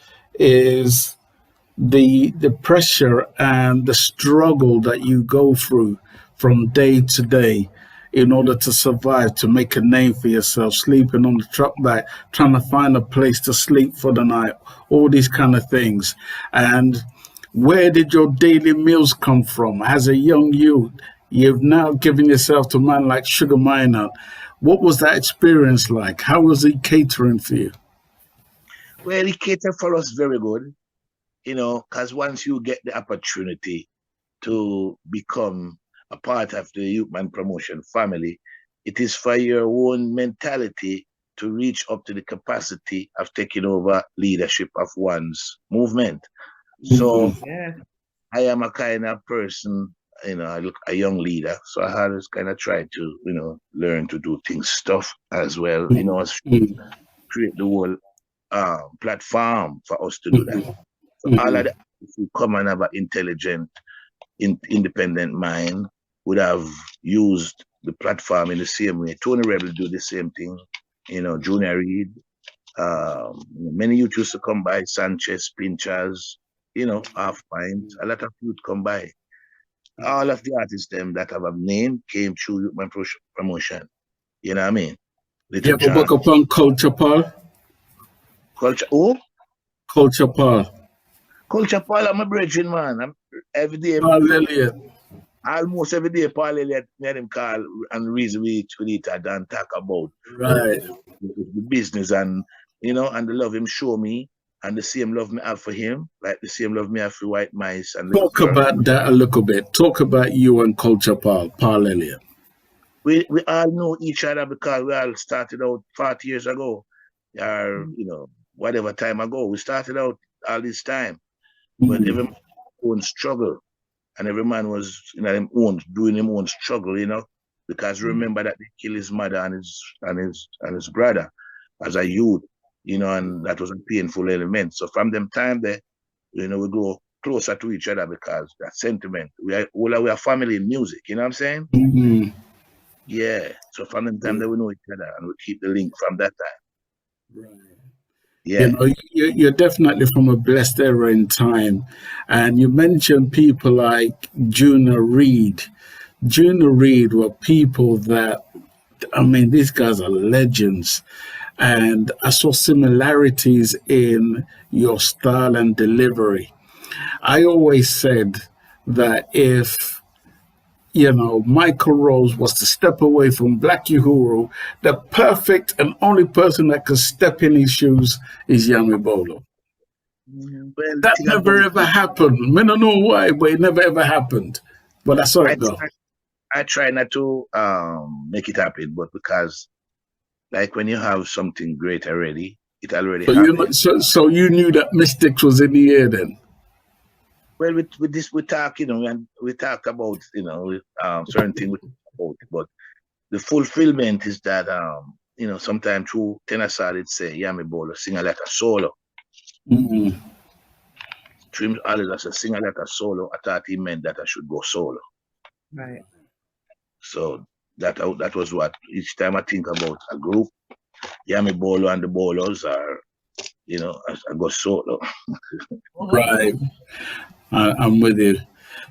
the pressure and the struggle that you go through from day to day in order to survive, to make a name for yourself, sleeping on the truck back, trying to find a place to sleep for the night, all these kind of things. And where did your daily meals come from? As a young youth, you've now given yourself to a man like Sugar Minott. What was that experience like? How was he catering for you? Well, he catered for us very good, you know, because once you get the opportunity to become a part of the Youthman Promotion family, it is for your own mentality to reach up to the capacity of taking over leadership of one's movement. So I am a kind of person, you know, I look a young leader, so I had to kind of try to, you know, learn to do things stuff as well, you know, create the whole platform for us to do that. So all of that, if we come and have an intelligent, independent mind, would have used the platform in the same way. Tony Rebel do the same thing, you know, Junior Reid, many youth used to come by, Sanchez, Pinchers, you know, Half Pint, a lot of youth come by. All of the artists them that have a name came through my promotion. You know what I mean? You ever work upon Culture Paul? Culture who? Culture Paul. Culture Paul, I'm a brethren, man. I'm every day. Paul Elliott. Almost every day, Paul Elliott, me and him call and reason we eat and talk about the business and, you know, and the love him show me and the same love me have for him, like the same love me have for White Mice. And Talk about that a little bit. Talk about you and Culture Paul, Paul Elliott. We all know each other because we all started out 40 years ago, or, you know, whatever time ago. We started out all this time, but every man own struggle, and every man was, you know, doing his own struggle, you know, because remember that they killed his mother and his brother as a youth, you know, and that was a painful element. So from them time there, you know, we go closer to each other because that sentiment. We are family in music, you know what I'm saying? Yeah. So from them time there we know each other and we keep the link from that time. Right. Yeah. You're definitely from a blessed era in time. And you mentioned people like Juna Reed. Juna Reed were people that, I mean, these guys are legends. And I saw similarities in your style and delivery. I always said that if Michael Rose was to step away from Black Uhuru, the perfect and only person that could step in his shoes is Yami Bolo. Well, That never ever happened. I don't know why, but it never ever happened. But I saw it go. I try not to make it happen, but because like when you have something great already, it already happened. So you knew that Mystics was in the air then? Well, with this we talk, we talk about certain things we talk about, but the fulfillment is that sometimes through tenor it say Yami Bolo sing a like a solo. Mm-hmm. Trim Alice a sing a like a solo. I thought he meant that I should go solo. Right. So that was what each time I think about a group, Yami Bolo and the Bolos are, I go solo. Right. I'm with you.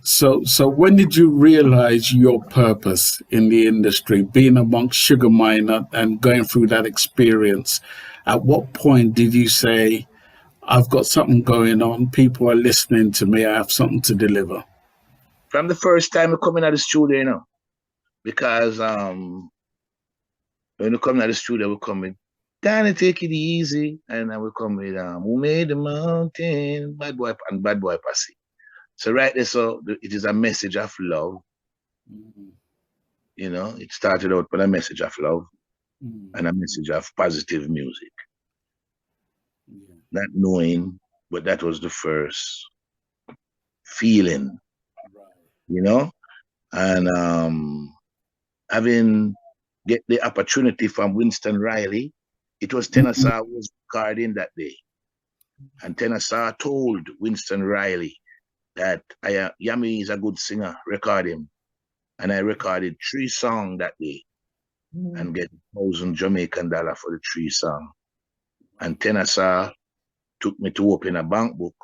So when did you realize your purpose in the industry, being amongst Sugar Minott and going through that experience? At what point did you say, I've got something going on, people are listening to me, I have something to deliver? From the first time I come in at the studio, because when we come to the studio, we come in, Danny, take it easy, and then we come with Who Made the Mountain, Bad Boy and Bad Boy Passy. So right there, so it is a message of love. It started out with a message of love and a message of positive music. Not knowing, but that was the first feeling, and having get the opportunity from Winston Riley. It was Tennessee was recording that day, and Tennessee told Winston Riley that Yami is a good singer, record him. And I recorded 3 songs that day and get $1,000 Jamaican for the 3 songs. And Tennessee took me to open a bank book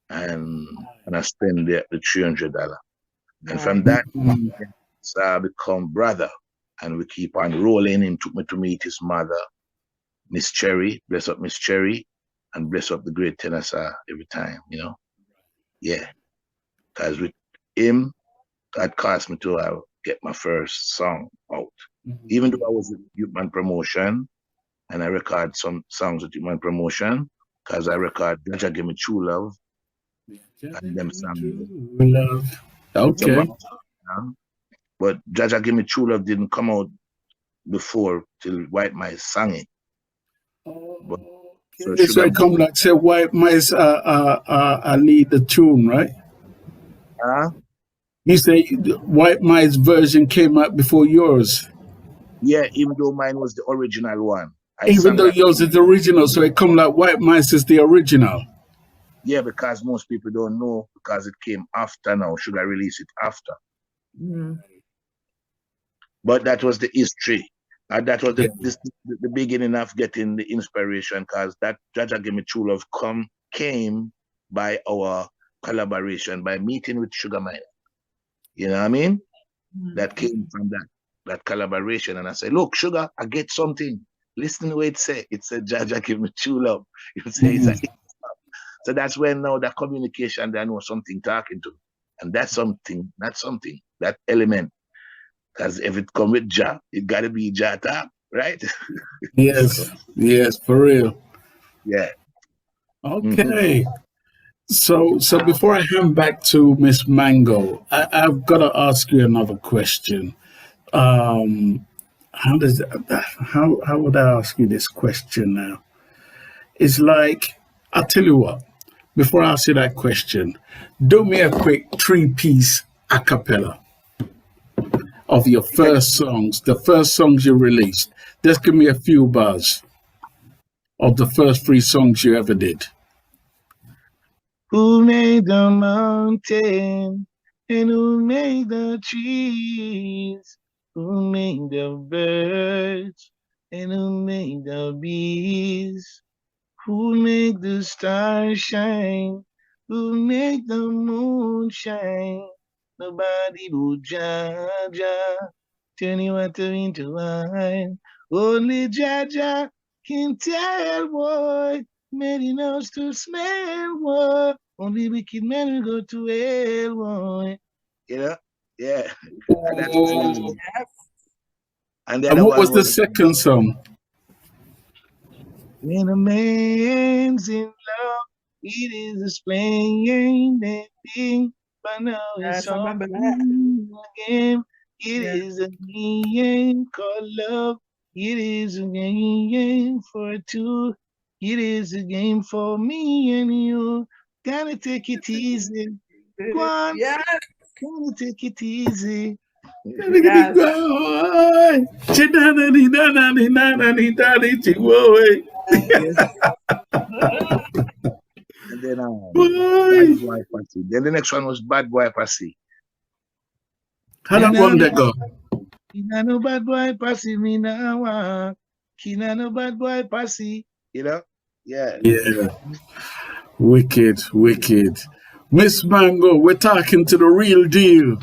and I spent the $300. And from that, I become brother. And we keep on rolling. He took me to meet his mother, Miss Cherry, bless up Miss Cherry, and bless up the great Tennessee every time, Yeah. Because with him, that cost me to get my first song out. Even though I was with Youthman Promotion, and I record some songs with Youthman Promotion, because I record Jah Give Me True Love, and them songs. Love. Okay. But Jah Give Me True Love didn't come out before till White Mice sang it. But So it come like say White Mice lead the tune, right? You say White Mice version came out before yours. Yeah, even though mine was the original one. Even though yours is the original, so it come like White Mice is the original. Yeah, because most people don't know because it came after now. Should I release it after? But that was the history. That was the beginning of getting the inspiration, because that Jah Give Me True Love came by our collaboration, by meeting with Sugar Minott. You know what I mean? That came from that collaboration. And I said, look, Sugar, I get something. Listen to what it said. It said, Jah Give Me True Love. You say it's a so that's when now that communication, they know something talking to. And that's something, that element. Because if it come with Jah, it got to be Jah talk, right? Yes, yes, for real. Yeah. Okay. So before I hand back to Miss Mango, I've got to ask you another question. How would I ask you this question now? It's like, I'll tell you what, before I ask you that question, do me a quick 3-piece a cappella of your first songs, the first songs you released. Just give me a few bars of the first 3 songs you ever did. Who made the mountain and who made the trees? Who made the birds and who made the bees, who make the stars shine, who make the moon shine. Nobody but Jah, Jah, turning water into wine. Only Jah Jah can tell, boy, made he knows to smell, boy. Only wicked men will go to hell, boy. You know? Yeah. And that's Oh. and the And other what one was the was second song? when a man's in love, it is a splendid thing, but now it's Yes, I all remember that. again. It Yeah. is a game called love. It is a game for two. It is a game for me and you. Gotta take it easy. Go on. Yes. Gotta take it easy. Yes. Yes. And then Bad Boy Passy. Then the next one was Bad Boy Passy. How that one that go? Kina no bad boy Passy, me now. Kina no bad boy Passy. You know? Yeah. Yeah. Wicked, wicked. Miss Mango, we're talking to the real deal.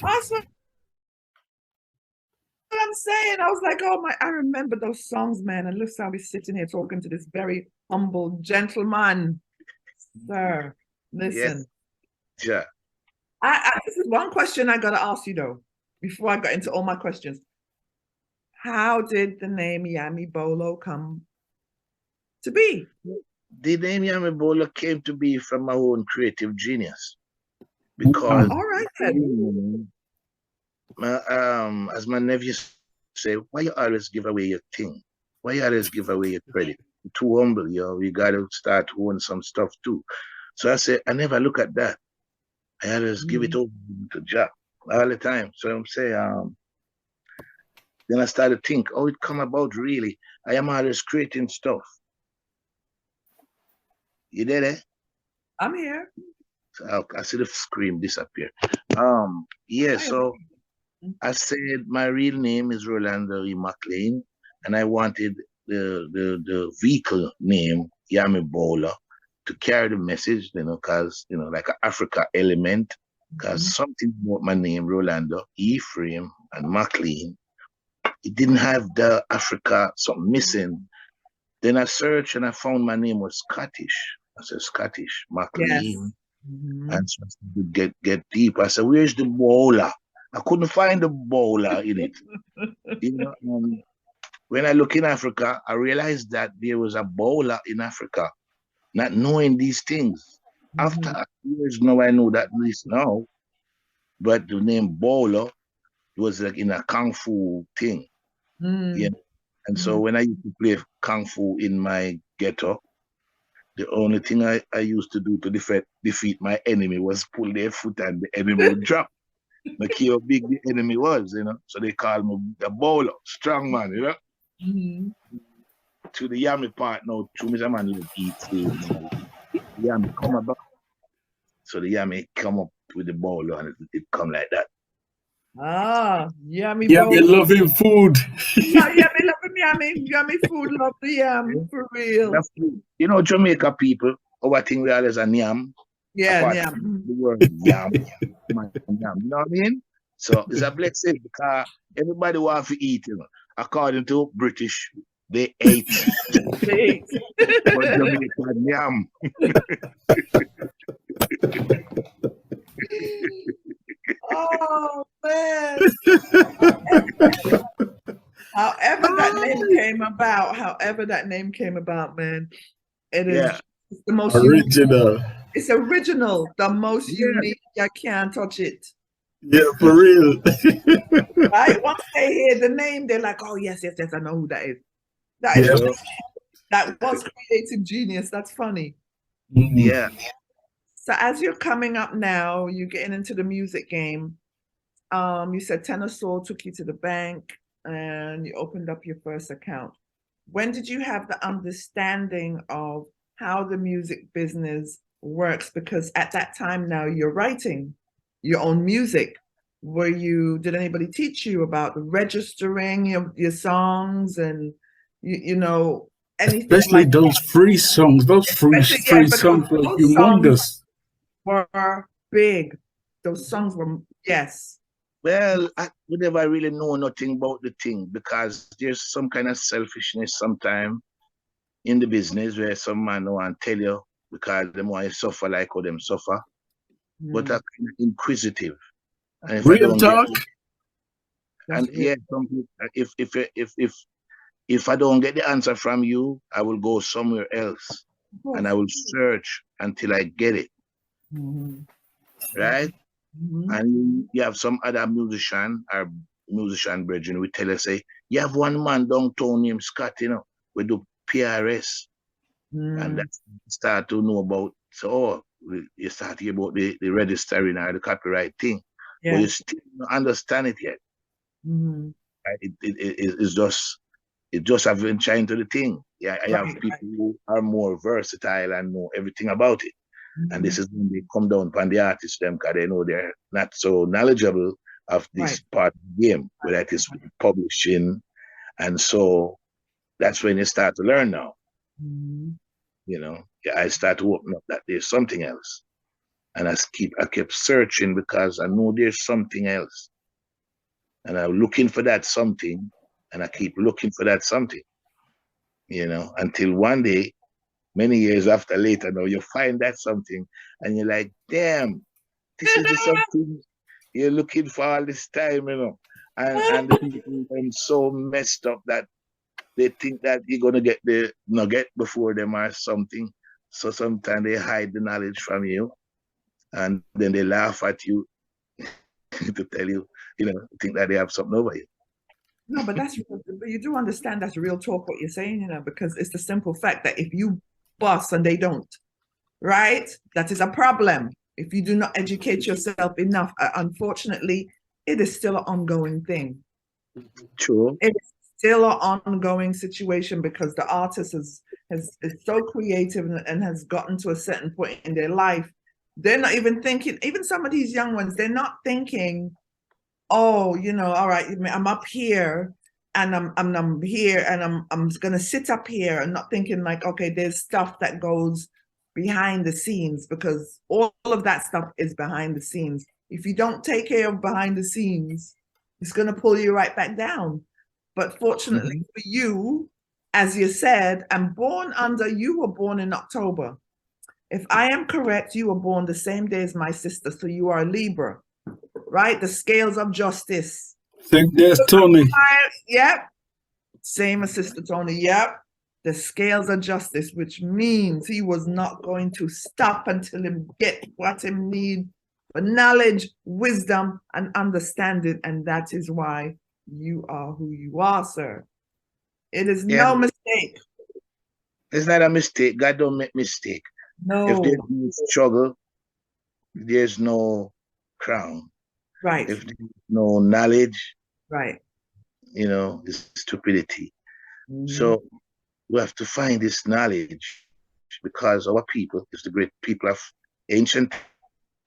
That's what I'm saying. I was like, oh my, I remember those songs, man. And look how we're sitting here talking to this very humble gentleman. Sir, listen. Yes. Yeah. This is one question I gotta ask you though, before I got into all my questions. How did the name Yami Bolo come to be? The name Yami Bolo came to be from my own creative genius. Because all right then. As my nephew say, why you always give away your thing? Why you always give away your credit? You're too humble, yo. You gotta start owning some stuff too. So I said, I never look at that. I always give it over to Jah all the time. So I'm saying, then I started to think, oh, it come about really. I am always creating stuff. You there, eh? I'm here. So I see the screen disappear. Yeah, so I said my real name is Rolando McLean, and I wanted the vehicle name Yami Bolo to carry the message, because like an Africa element, because something about my name, Rolando, Ephraim, and McLean, it didn't have the Africa, something missing. Then I searched and I found my name was Scottish. I said Scottish, McLean. And so I get deep. I said, where's the bowler? I couldn't find the bowler in it. When I look in Africa, I realized that there was a bowler in Africa, not knowing these things. After years now, I know that this now, but the name bowler was like in a kung fu thing. Yeah. And so when I used to play kung fu in my ghetto, the only thing I used to do to defeat my enemy was pull their foot and the enemy would drop. Look how big the enemy was, So they call me the bowler, strong man, To the Yami part now, to me, man will eat food. The Yami come about. So the Yami come up with the bowler and it come like that. Yummy Yami Bolo. loving food. Yummy loving yummy food, love the yam, for real. Jamaica people, our thing we always a yam. Yeah, yam. The word yam. You know what I mean? So it's a blessing because everybody wants to eat, According to British, they ate. But Jamaican yam. Oh man. However that name came about, man, it is the most original. It's original, the most unique. I can't touch it. Yeah, for real. Right? Once they hear the name, they're like, "Oh yes, I know who that is." That was creative genius. That's funny. Yeah. So as you're coming up now, you're getting into the music game. You said Tenor Soul took you to the bank and you opened up your first account. When did you have the understanding of how the music business works? Because at that time now you're writing your own music. did anybody teach you about registering your songs and, you know, anything Especially like those free songs. Those especially, free because songs were those songs humongous. were big. Those songs were, yes. Well, we never really know nothing about the thing because there's some kind of selfishness sometimes in the business where some man don't want to tell you because they want to suffer like how them suffer, but are kind of inquisitive. And if I Real don't get talk. and yeah, if I don't get the answer from you, I will go somewhere else and I will search until I get it. Right? And you have some other musician or musician brethren we tell us, say, you have one man downtown named Scott, you know, we do PRS. And that's start to know about, so you start to hear about the registering or the copyright thing. Yeah. But you still don't understand it yet. Right? It just have ventured into the thing. Yeah, I have people who are more versatile and know everything about it. And this is when they come down upon the artists them because they know they're not so knowledgeable of this part of the game, whether it is publishing. And so that's when you start to learn now. You know, I start to open up that there's something else. And I kept searching because I know there's something else. And I'm looking for that something, and I keep looking for that something, you know, until one day, many years after later, now you find that something, and you're like, damn, this is the something you're looking for all this time, you know. And the people are so messed up that they think that you're gonna get the nugget before them or something. So sometimes they hide the knowledge from you, and then they laugh at you to tell you, you know, think that they have something over you. No, but but you do understand that's real talk what you're saying, you know, because it's the simple fact that if you bust and they don't, right, that is a problem. If you do not educate yourself enough, unfortunately, it is still an ongoing thing. True. It is still an ongoing situation because the artist is so creative and has gotten to a certain point in their life. They're not even thinking, even some of these young ones, they're not thinking, oh, you know, all right, I'm up here and I'm here and I'm gonna sit up here and not thinking like, okay, there's stuff that goes behind the scenes, because all of that stuff is behind the scenes. If you don't take care of behind the scenes, it's gonna pull you right back down. But fortunately for you, as you said, you were born in October. If I am correct, you were born the same day as my sister, so you are a Libra, right? The scales of justice. Think there's Tony. Yep. Same as Sister Tony. Yep. The scales of justice, which means he was not going to stop until he get what he need for knowledge, wisdom, and understanding. And that is why you are who you are, sir. It is no mistake. It's not a mistake. God don't make mistake. No. If there's no struggle, there's no crown. Right. If there's no knowledge, right, you know, it's stupidity. So we have to find this knowledge because our people is the great people of ancient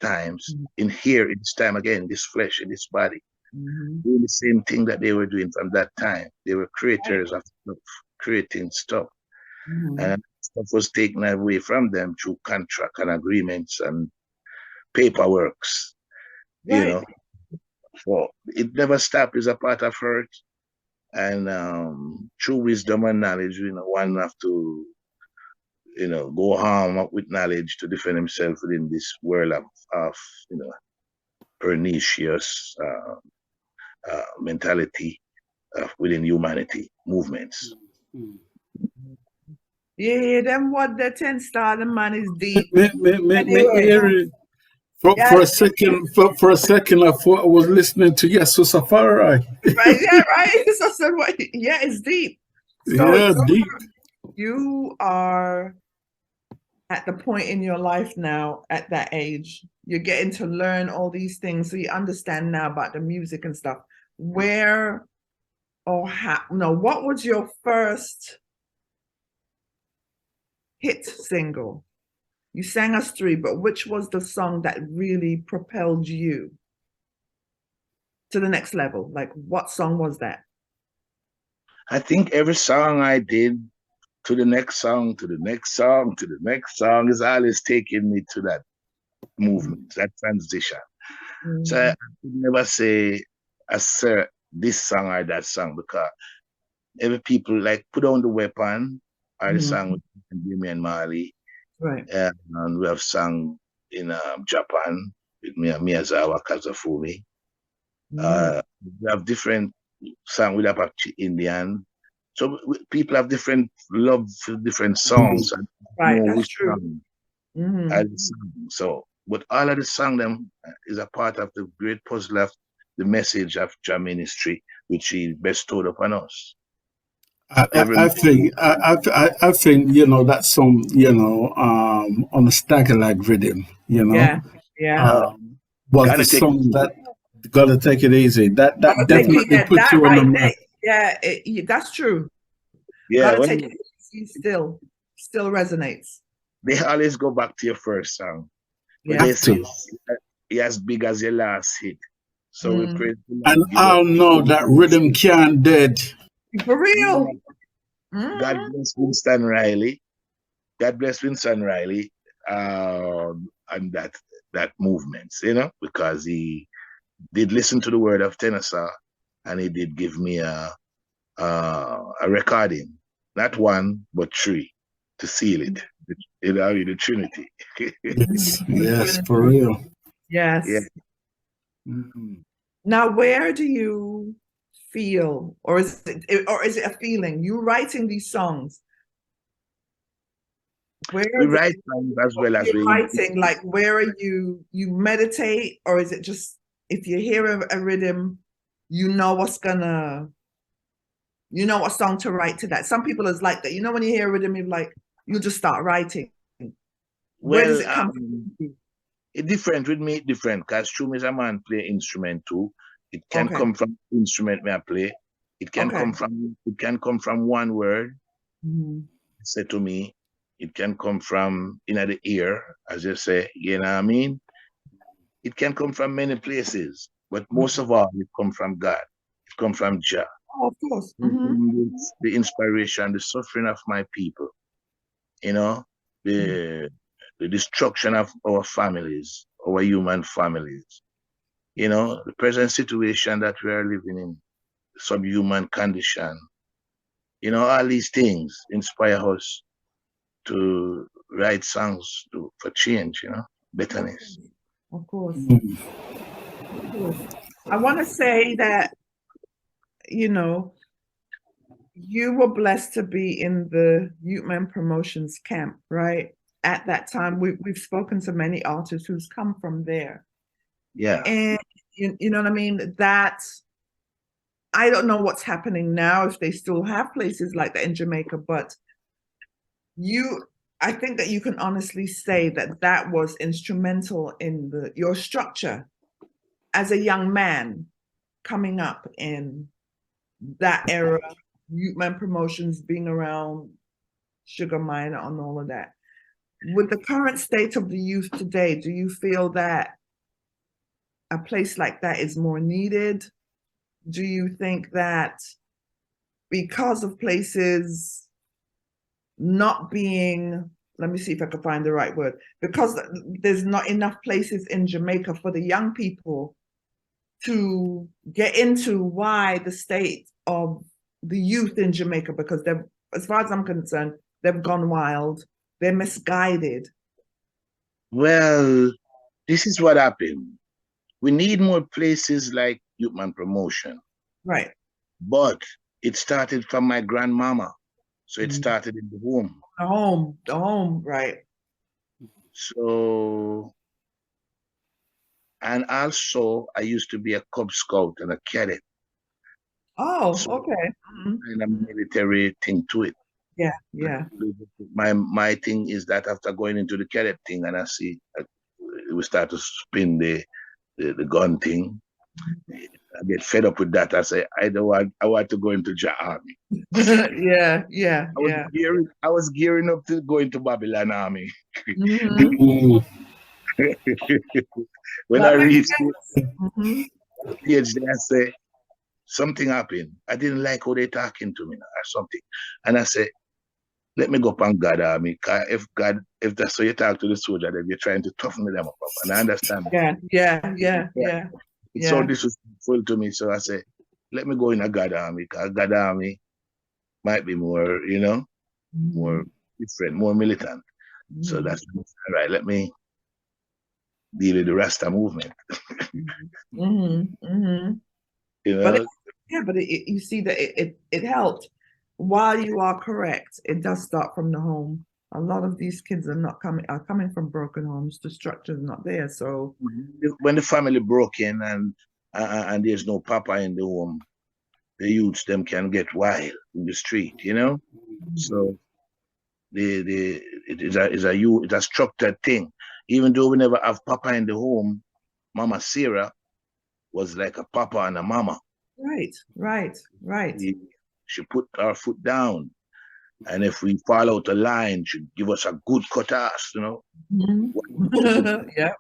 times in here in this time again, this flesh in this body, doing the same thing that they were doing from that time. They were creators of creating stuff. And stuff was taken away from them through contract and agreements and paperworks, you know. So it never stopped as a part of hurt. And through wisdom and knowledge, you know, one have to, you know, go harm up with knowledge to defend himself within this world of you know, pernicious mentality within humanity movements. Yeah, them what the 10-star, the man is deep. For a second, I thought I was listening to Yes Safari. Right, yeah, right. So what? Yeah, it's deep. So yeah, deep. You are at the point in your life now, at that age, you're getting to learn all these things, so you understand now about the music and stuff. Where or how? No, what was your first hit single? You sang us 3, but which was the song that really propelled you? to the next level? Like, what song was that? I think every song I did, to the next song, to the next song, to the next song, is always taking me to that movement, that transition. So I could never say, sir, this song or that song, because every people like Put Down the Weapon, or the song with Jimmy and Marley. Right. And we have sung in Japan with Miyazawa Kazafumi. We have different songs with Apache Indian. So people have different love for different songs. And Right, know that's which true. song I sing. So, but all of the song them is a part of the great puzzle of the message of Jah ministry, which he bestowed upon us. I think that song on a stagger lag rhythm Yeah. was Gotta the take song that gotta take it easy. That definitely put that you on the right map. there. Yeah, that's true. Yeah, Gotta when take it easy still resonates. they always go back to your first song. But Yeah. they say he as big as your last hit. So we pray the Lord And give I us know that rhythm can't dead. For real. God bless Winston Riley. God bless Winston Riley and that movement, because he did listen to the word of Tennessee, and he did give me a recording, not one but three, to seal it. The Trinity. Yes, for real. Yes. Yeah. Now, where do you feel, or is it a feeling? You writing these songs. Where We write songs as well as we writing. Like, where are you meditate, or is it just if you hear a rhythm, you know what song to write to that? Some people is like that. When you hear a rhythm, you're like, you just start writing. Where does it come from? It's different with me. Different, because true me, a man play instrument too. It can come from instrument me I play. It can come from one word. Say to me. It can come from the ear, as you say. You know what I mean? It can come from many places, but most of all, it come from God. It come from Jah. Oh, of course. The inspiration, the suffering of my people. The destruction of our families, our human families. The present situation that we are living in, the subhuman condition. All these things inspire us to write songs for change, betterness. Of course. I want to say that, you were blessed to be in the Youth Men Promotions camp, right? At that time, we've spoken to many artists who's come from there. Yeah. And you know what I mean? That, I don't know what's happening now, if they still have places like that in Jamaica, but I think that you can honestly say that was instrumental in your structure as a young man coming up in that era, Youth Men Promotions, being around Sugar Minott and all of that. With the current state of the youth today, do you feel that a place like that is more needed? Do you think that because of places not being, let me see if I can find the right word, because there's not enough places in Jamaica for the young people to get into why the state of the youth in Jamaica, because they're, as far as I'm concerned, they've gone wild, they're misguided. Well, this is what happened. We need more places like Youth Man Promotion. Right. But it started from my grandmama. So it started in the home. The home, right. So, and also I used to be a Cub Scout and a cadet. Oh, so, okay. And a military thing to it. Yeah. My thing is that after going into the cadet thing and I see we start to spin the gun thing, I get fed up with that. I say, I want to go into Jah Army. Yeah. I was gearing up to go into Babylon Army. When I reached age there, I say, something happened. I didn't like how they talking to me or something. And I say, let me go up on God army. If that's how you talk to the soldier, then you're trying to toughen them up. And I understand. Yeah. It's so disrespectful to me. So I say, let me go in a God army, because God army might be more, more different, more militant. So that's all right. Let me deal with the Rasta movement. But you see that it helped. While you are correct, it does start from the home. A lot of these kids are coming from broken homes. The structure's not there. So when the family broke in and there's no papa in the home, the youths them can get wild in the street, So it's a structured thing. Even though we never have papa in the home, Mama Sarah was like a papa and a mama. Right. She put our foot down. And if we fall out the line, she'd give us a good cut ass, Yeah.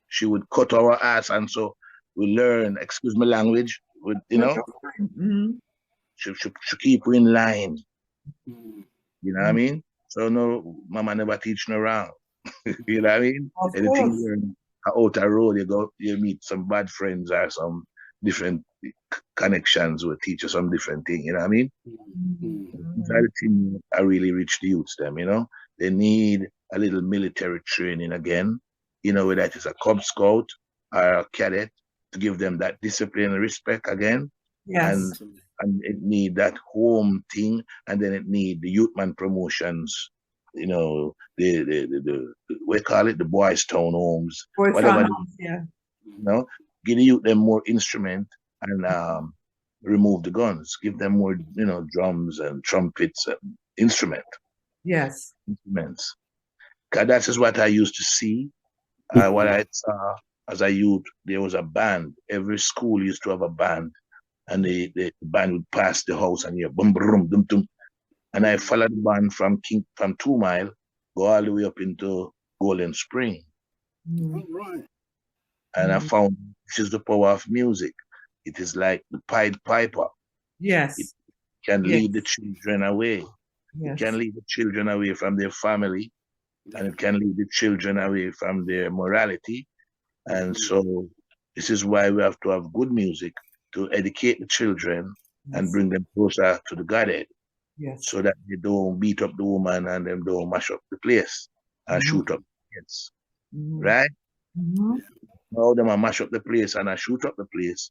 She would cut our ass. And so we learn, excuse my language, she keep we in line. You know what I mean? So no, mama never teach no wrong. You know what I mean? Anything you learn out a road, you meet some bad friends or some different connections will teach you some different thing, you know what I mean? These are the things I really reach the youths them, They need a little military training again, whether that is a Cub Scout or a cadet, to give them that discipline and respect again. Yes. And it need that home thing, and then it need the youth man promotions, the we call it the boys town homes, whatever. Yeah. Give the youth them more instrument and remove the guns. Give them more, drums and trumpets and instruments. Instruments. Because that is what I used to see. What I saw as a youth, there was a band. Every school used to have a band. And the band would pass the house and hear boom, boom, dum, dum. And I followed the band from 2 Mile, go all the way up into Golden Spring. Right. And I found this is the power of music. It is like the Pied Piper. Yes. It can lead the children away. Yes. It can lead the children away from their family, and it can lead the children away from their morality. And so this is why we have to have good music to educate the children and bring them closer to the Godhead. So that they don't beat up the woman and them don't mash up the place and shoot up the kids. Right? Now them mash up the place and shoot up the place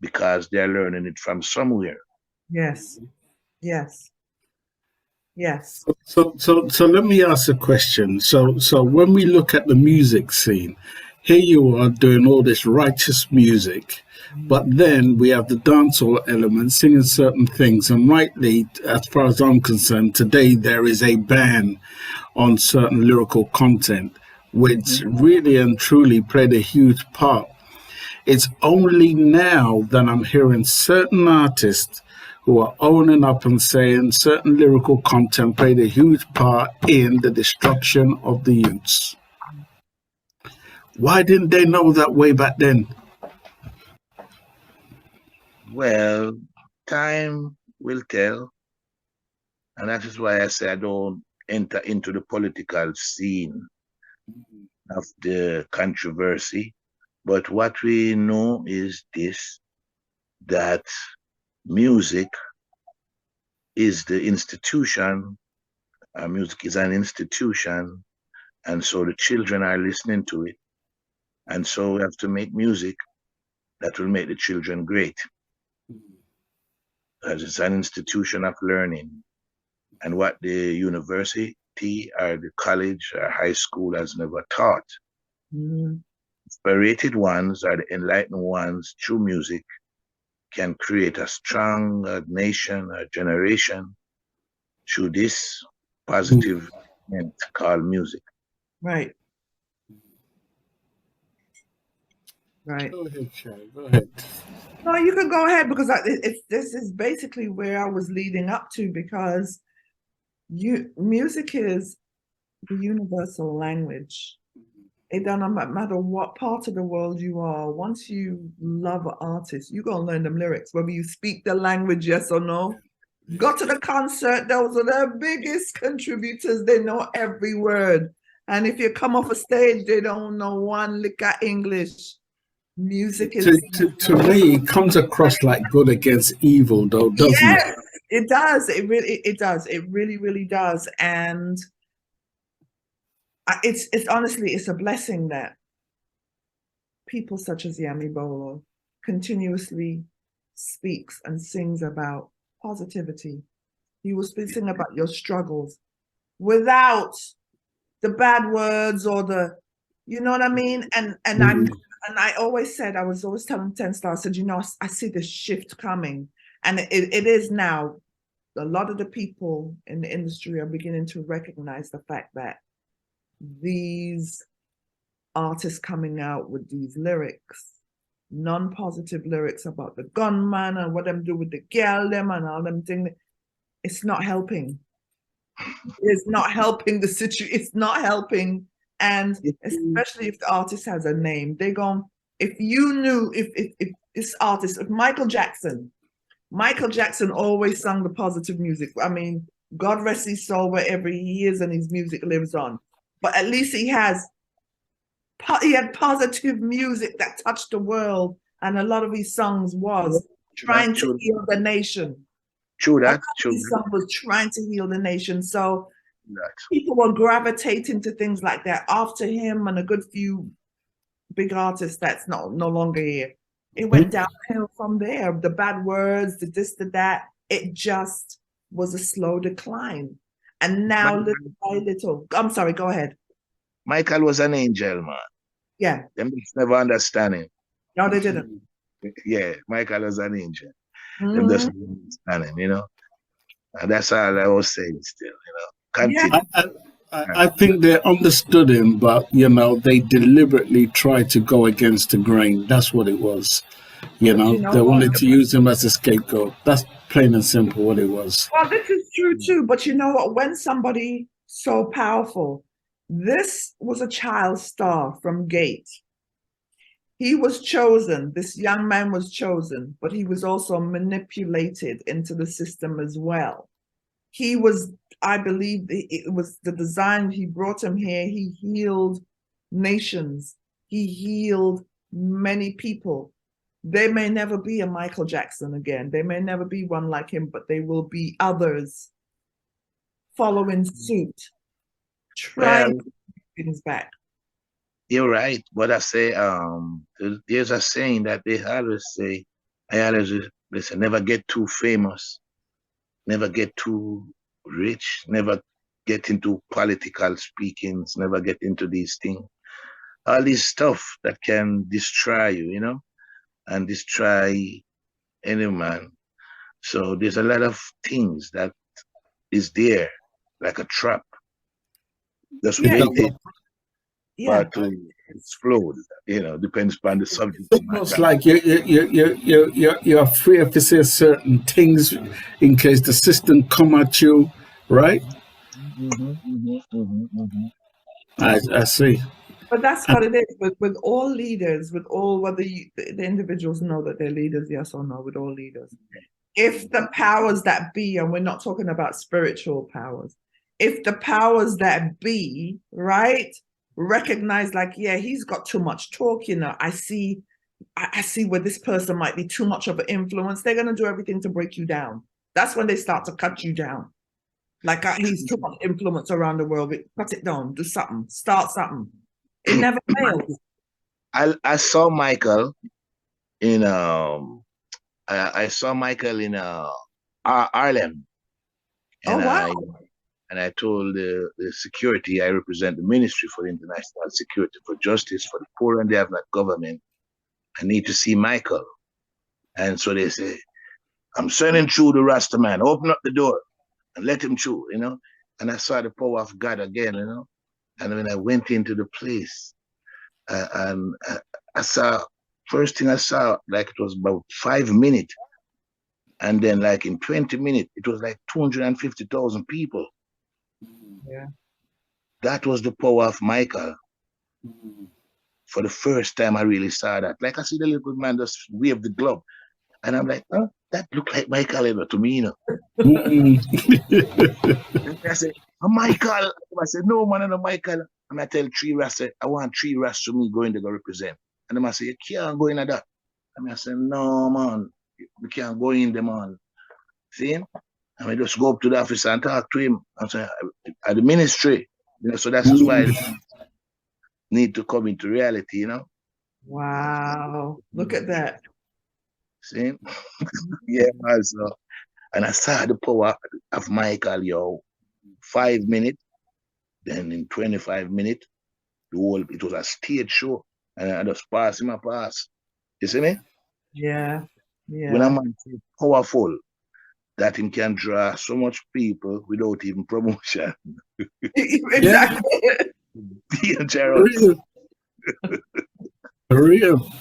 because they're learning it from somewhere. Yes. So let me ask a question. So when we look at the music scene, here you are doing all this righteous music, but then we have the dancehall element singing certain things. And rightly, as far as I'm concerned, today there is a ban on certain lyrical content, which really and truly played a huge part. It's only now that I'm hearing certain artists who are owning up and saying certain lyrical content played a huge part in the destruction of the youths. Why didn't they know that way back then? Well, time will tell. And that is why I say I don't enter into the political scene of the controversy. But what we know is this, that music is the institution. Music is an institution. And so the children are listening to it. And so we have to make music that will make the children great. Because it's an institution of learning. And what the university or the college or high school has never taught. Inspirited ones or the enlightened ones through music can create a strong nation, a generation through this positive element called music. Right. Go ahead, Shay. Go ahead. No, you can go ahead because this is basically where I was leading up to, because music is the universal language. It doesn't matter what part of the world you are. Once you love an artist, you're going to learn them lyrics, whether you speak the language, yes or no. Go to the concert, those are the biggest contributors. They know every word. And if you come off a stage, they don't know one lick of English. Music is... To me, it comes across like good against evil, though, doesn't yes, it? it does. It does. It really, really does. And it's honestly, it's a blessing that people such as Yami Bolo continuously speaks and sings about positivity. He will sing about your struggles without the bad words or the, you know what I mean? And I always said, I was always telling 10 Star, I said, you know, I see this shift coming. And it is now. A lot of the people in the industry are beginning to recognize the fact that these artists coming out with these lyrics, non-positive lyrics about the gunman and what them do with the girl them and all them things, it's not helping. It's not helping the situation. It's not helping. And especially if the artist has a name, they're going, if you knew, if this artist, if Michael Jackson always sung the positive music. I mean, God rest his soul wherever he is and his music lives on. But at least he had positive music that touched the world. And a lot of his songs was trying to heal the nation. True that. His song was trying to heal the nation. So people were gravitating to things like that after him and a good few big artists that's no longer here. It went downhill from there. The bad words, the this, the that, it just was a slow decline. And now little by little, I'm sorry, go ahead. Michael was an angel, man. Yeah. Them just never understand him. No, they didn't. Yeah, Michael was an angel. Them just never understand him, you know. And that's all I was saying still, you know. Continue. I think they understood him, but, you know, they deliberately tried to go against the grain. That's what it was. You know, they wanted to use him as a scapegoat. That's plain and simple what it was. Well, this is true too. But you know what? When somebody so powerful, this was a child star from Gate. He was chosen. This young man was chosen, but he was also manipulated into the system as well. He was, I believe, it was the design. He brought him here. He healed nations. He healed many people. There may never be a Michael Jackson again. There may never be one like him, but there will be others following suit, trying to bring things back. You're right. But I say, there's a saying that they always say, they say, never get too famous, never get too rich, never get into political speakings, never get into these things. All this stuff that can destroy you, you know, and destroy any man. So there's a lot of things that is there, like a trap. That's waiting. Yeah. To explode, you know, depends upon the subject. It's like you're afraid to say certain things in case the system come at you, right? I see. But that's what it is with all leaders, with all, whether the individuals know that they're leaders, yes or no, with all leaders. If the powers that be, and we're not talking about spiritual powers, if the powers that be, right, recognize like, yeah, he's got too much talk, you know, I see where this person might be too much of an influence, they're going to do everything to break you down. That's when they start to cut you down. Like, he's too much influence around the world. Cut it down, do something, start something. It never fails. I saw Michael in I saw Michael in Harlem. And wow. I told the security, I represent the Ministry for International Security for Justice for the Poor and the Have Not government. I need to see Michael. And so they say, I'm sending through the Rasta man. Open up the door and let him through, you know. And I saw the power of God again, you know. And when I went into the place, and I saw, first thing I saw, like it was about 5 minutes. And then like in 20 minutes, it was like 250,000 people. Yeah. That was the power of Michael. For the first time, I really saw that. Like I see the little man just wave the glove. And I'm like, oh, that look like Michael to me, you know. And I said, oh, Michael. I said, no, man, I'm not Michael. And I tell Tree Ras, I want Tree Ras to me going to go represent. And then I say, you can't go in at that. And I said, no, man, we can't go in there, man. See him? And I just go up to the office and talk to him. I say, at the ministry. You know, so that's why I need to come into reality, you know. Wow. Look at that. See? Yeah, man. So, and I saw the power of Michael, yo. 5 minutes, then in 25 minutes, it was a stage show. And I just pass him a pass. You see me? Yeah. When a man is powerful, that him can draw so much people without even promotion. Exactly. Dangerous. Real.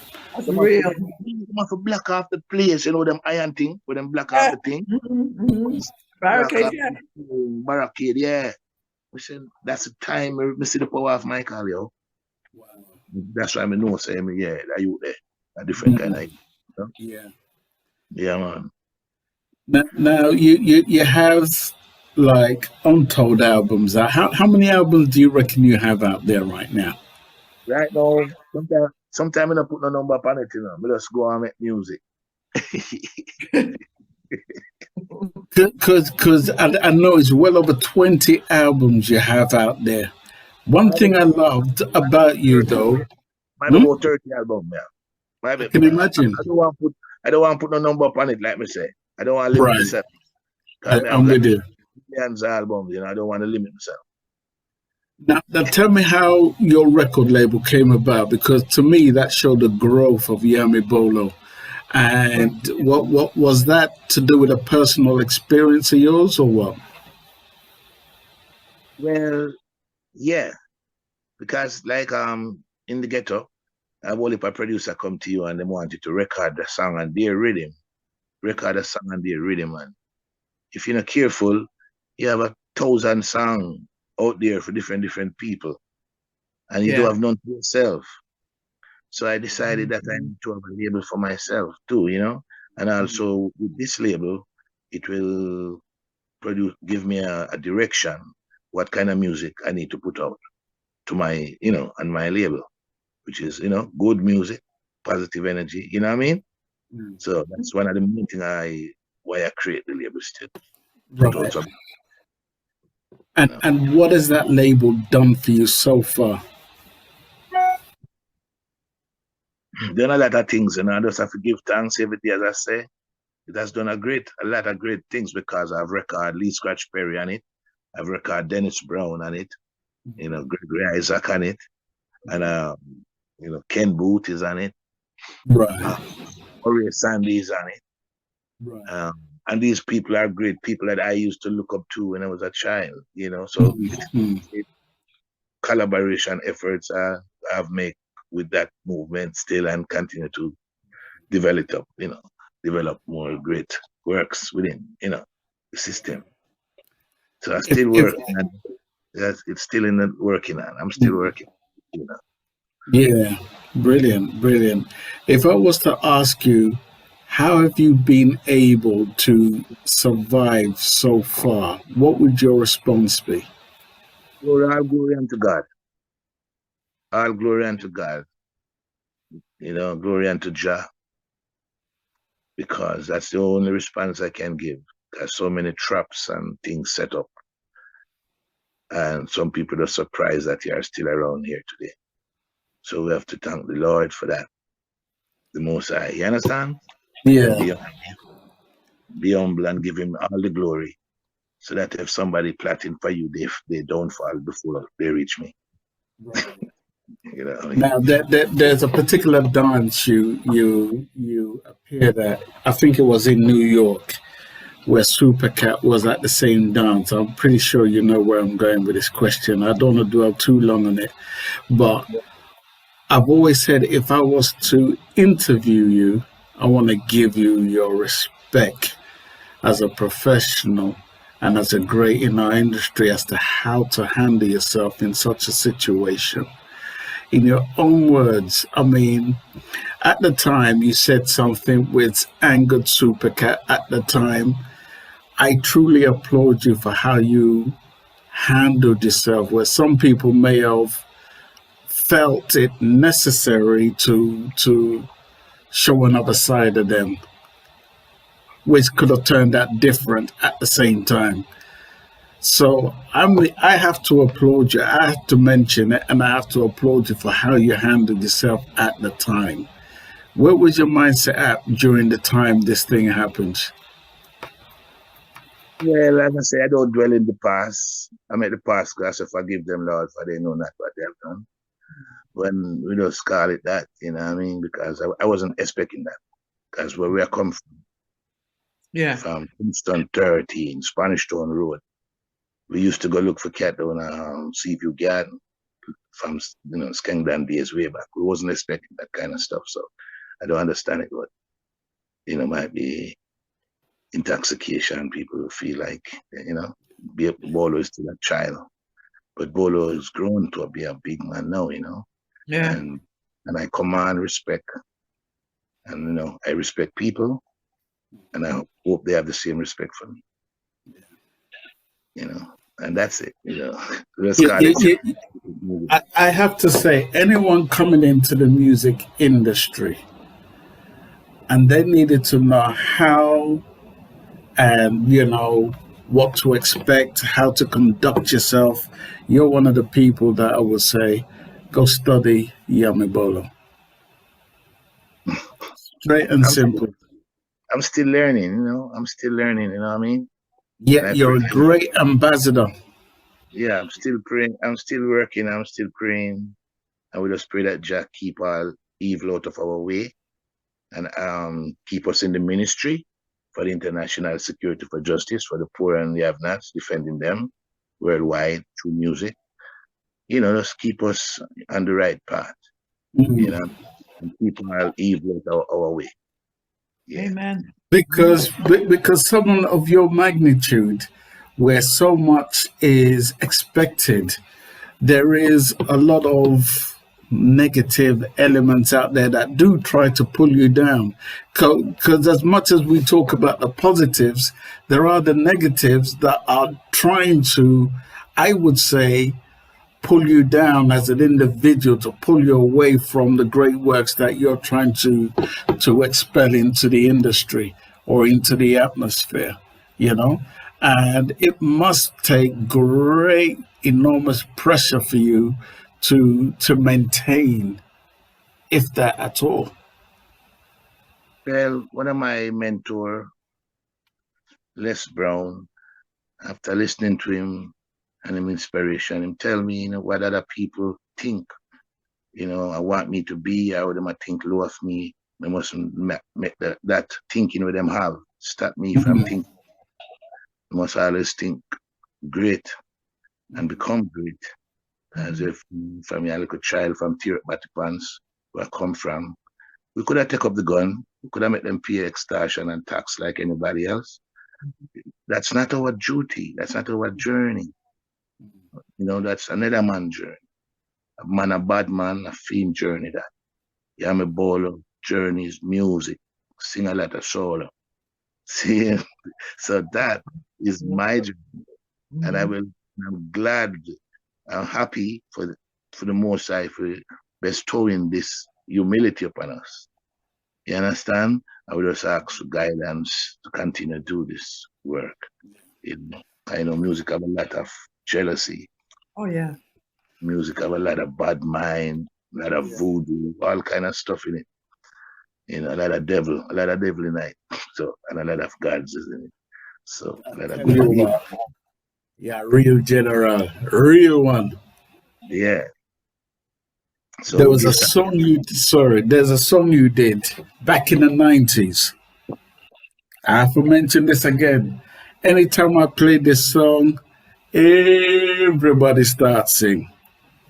Real. You must block off the place, you know, them iron thing, with them block off the thing. Barricade, yeah. Barricade, yeah. We said, that's the time we see the power of Michael, yo. Wow. That's why I know, say, yeah, that you there. A different kind of, you know? Yeah. Yeah, man. Now you have like untold albums. How many albums do you reckon you have out there right now? Right now, sometimes I don't put no number on it, you know. I just go and make music. Because I know it's well over 20 albums you have out there. One thing I loved about you, though. Might be about 30 albums, yeah. I can imagine. I don't want to put no number on it, like me say. I don't want to limit myself. I'm with you. Millions of albums, you know. I don't want to limit myself. Now tell me how your record label came about, because to me that showed the growth of Yami Bolo. And what was that to do with a personal experience of yours, or what? Well, yeah, because like in the ghetto, I will if a producer come to you and they want you to record the song and their rhythm, and if you're not careful, you have 1,000 songs out there for different people, and you don't have none to yourself. So I decided that I need to have a label for myself too, you know, and also with this label, it will give me a direction, what kind of music I need to put out to my, you know, on my label, which is, you know, good music, positive energy, you know what I mean? So that's one of the main things why I create the label still. Right. And what has that label done for you so far? Done a lot of things, and I just have to give thanks every day, as I say. It has done a lot of great things, because I've recorded Lee Scratch Perry on it, I've recorded Dennis Brown on it, you know, Gregory Isaac on it, and you know, Ken Booth is on it, right? Ori Sandy is on it, right? And these people are great people that I used to look up to when I was a child, you know. So collaboration efforts I've made with that movement still, and continue to develop more great works within, you know, the system. So I still work, and it's still in the working on. I'm still working, you know. Yeah, brilliant. If I was to ask you, how have you been able to survive so far? What would your response be? All glory unto God. All glory unto God. You know, glory unto Jah. Because that's the only response I can give. There's so many traps and things set up. And some people are surprised that you are still around here today. So we have to thank the Lord for that. The Most High. You understand? Yeah. Be humble and give him all the glory. So that if somebody plotting for you, they don't fall before they reach me. You know what I mean? Now, there's a particular dance you appeared at. I think it was in New York, where Supercat was at the same dance. I'm pretty sure you know where I'm going with this question. I don't want to dwell too long on it, but I've always said if I was to interview you, I want to give you your respect as a professional and as a great in our industry as to how to handle yourself in such a situation. in your own words. I mean, at the time you said something which angered Supercat at the time. I truly applaud you for how you handled yourself, where some people may have felt it necessary to show another side of them, which could have turned out different at the same time. So I have to applaud you. I have to mention it, and I have to applaud you for how you handled yourself at the time. What was your mindset at during the time this thing happened? Well, as I say, I don't dwell in the past. I make the past class to forgive them, Lord, for they know not what they have done. When we just call it that, you know what I mean? Because I wasn't expecting that. Because where we are come from, from Kingston 13, Spanish Town Road, we used to go look for cat down Seaview Garden from Skengdan days way back. We wasn't expecting that kind of stuff, so I don't understand it. But might be intoxication. People feel like Bolo is still a child, but Bolo has grown to be a big man now. Yeah. And I command respect, and I respect people, and I hope they have the same respect for me. And that's it. I have to say, anyone coming into the music industry and they needed to know how and what to expect, how to conduct yourself, you're one of the people that I would say go study Yami Bolo. Straight and simple. I'm still learning, I'm still learning, you know what I mean? Yeah, you're a great ambassador. Yeah, I'm still praying. I'm still working. I'm still praying. And we just pray that Jah keep all evil out of our way and keep us in the ministry for the international security, for justice, for the poor and the have-nots, defending them worldwide through music. Just keep us on the right path, and keep all evil out of our way. Yeah. Amen. Because someone of your magnitude, where so much is expected, there is a lot of negative elements out there that do try to pull you down. Because as much as we talk about the positives, there are the negatives that are trying to, I would say, pull you down as an individual, to pull you away from the great works that you're trying to expel into the industry or into the atmosphere, and it must take great, enormous pressure for you to maintain, if that at all. Well, one of my mentor, Les Brown, after listening to him and him inspiration, him tell me, what other people think, I want me to be, how them I think low of me. I mustn't make that thinking with them have stop me from thinking. I must always think great and become great. As if from a little child from Tirek Batipans, where I come from, we could have taken up the gun, we could have made them pay extortion and tax like anybody else. That's not our duty, that's not our journey. That's another man's journey. A bad man, a fiend journey that. Yami Bolo journey is music, sing a lot of solo. See, so that is my journey. And I'm glad, I'm happy for the Most High for bestowing this humility upon us. You understand? I would just ask for guidance to continue to do this work. I know music have a lot of jealousy. Oh yeah. Music have a lot of bad mind, a lot of voodoo, all kind of stuff in it. A lot of devil in it. So, and a lot of gods is in it. So, a lot of good. Yeah, real general, real one. Yeah. So there was a song there's a song you did back in the 90s. I have to mention this again. Anytime I play this song, everybody starts singing.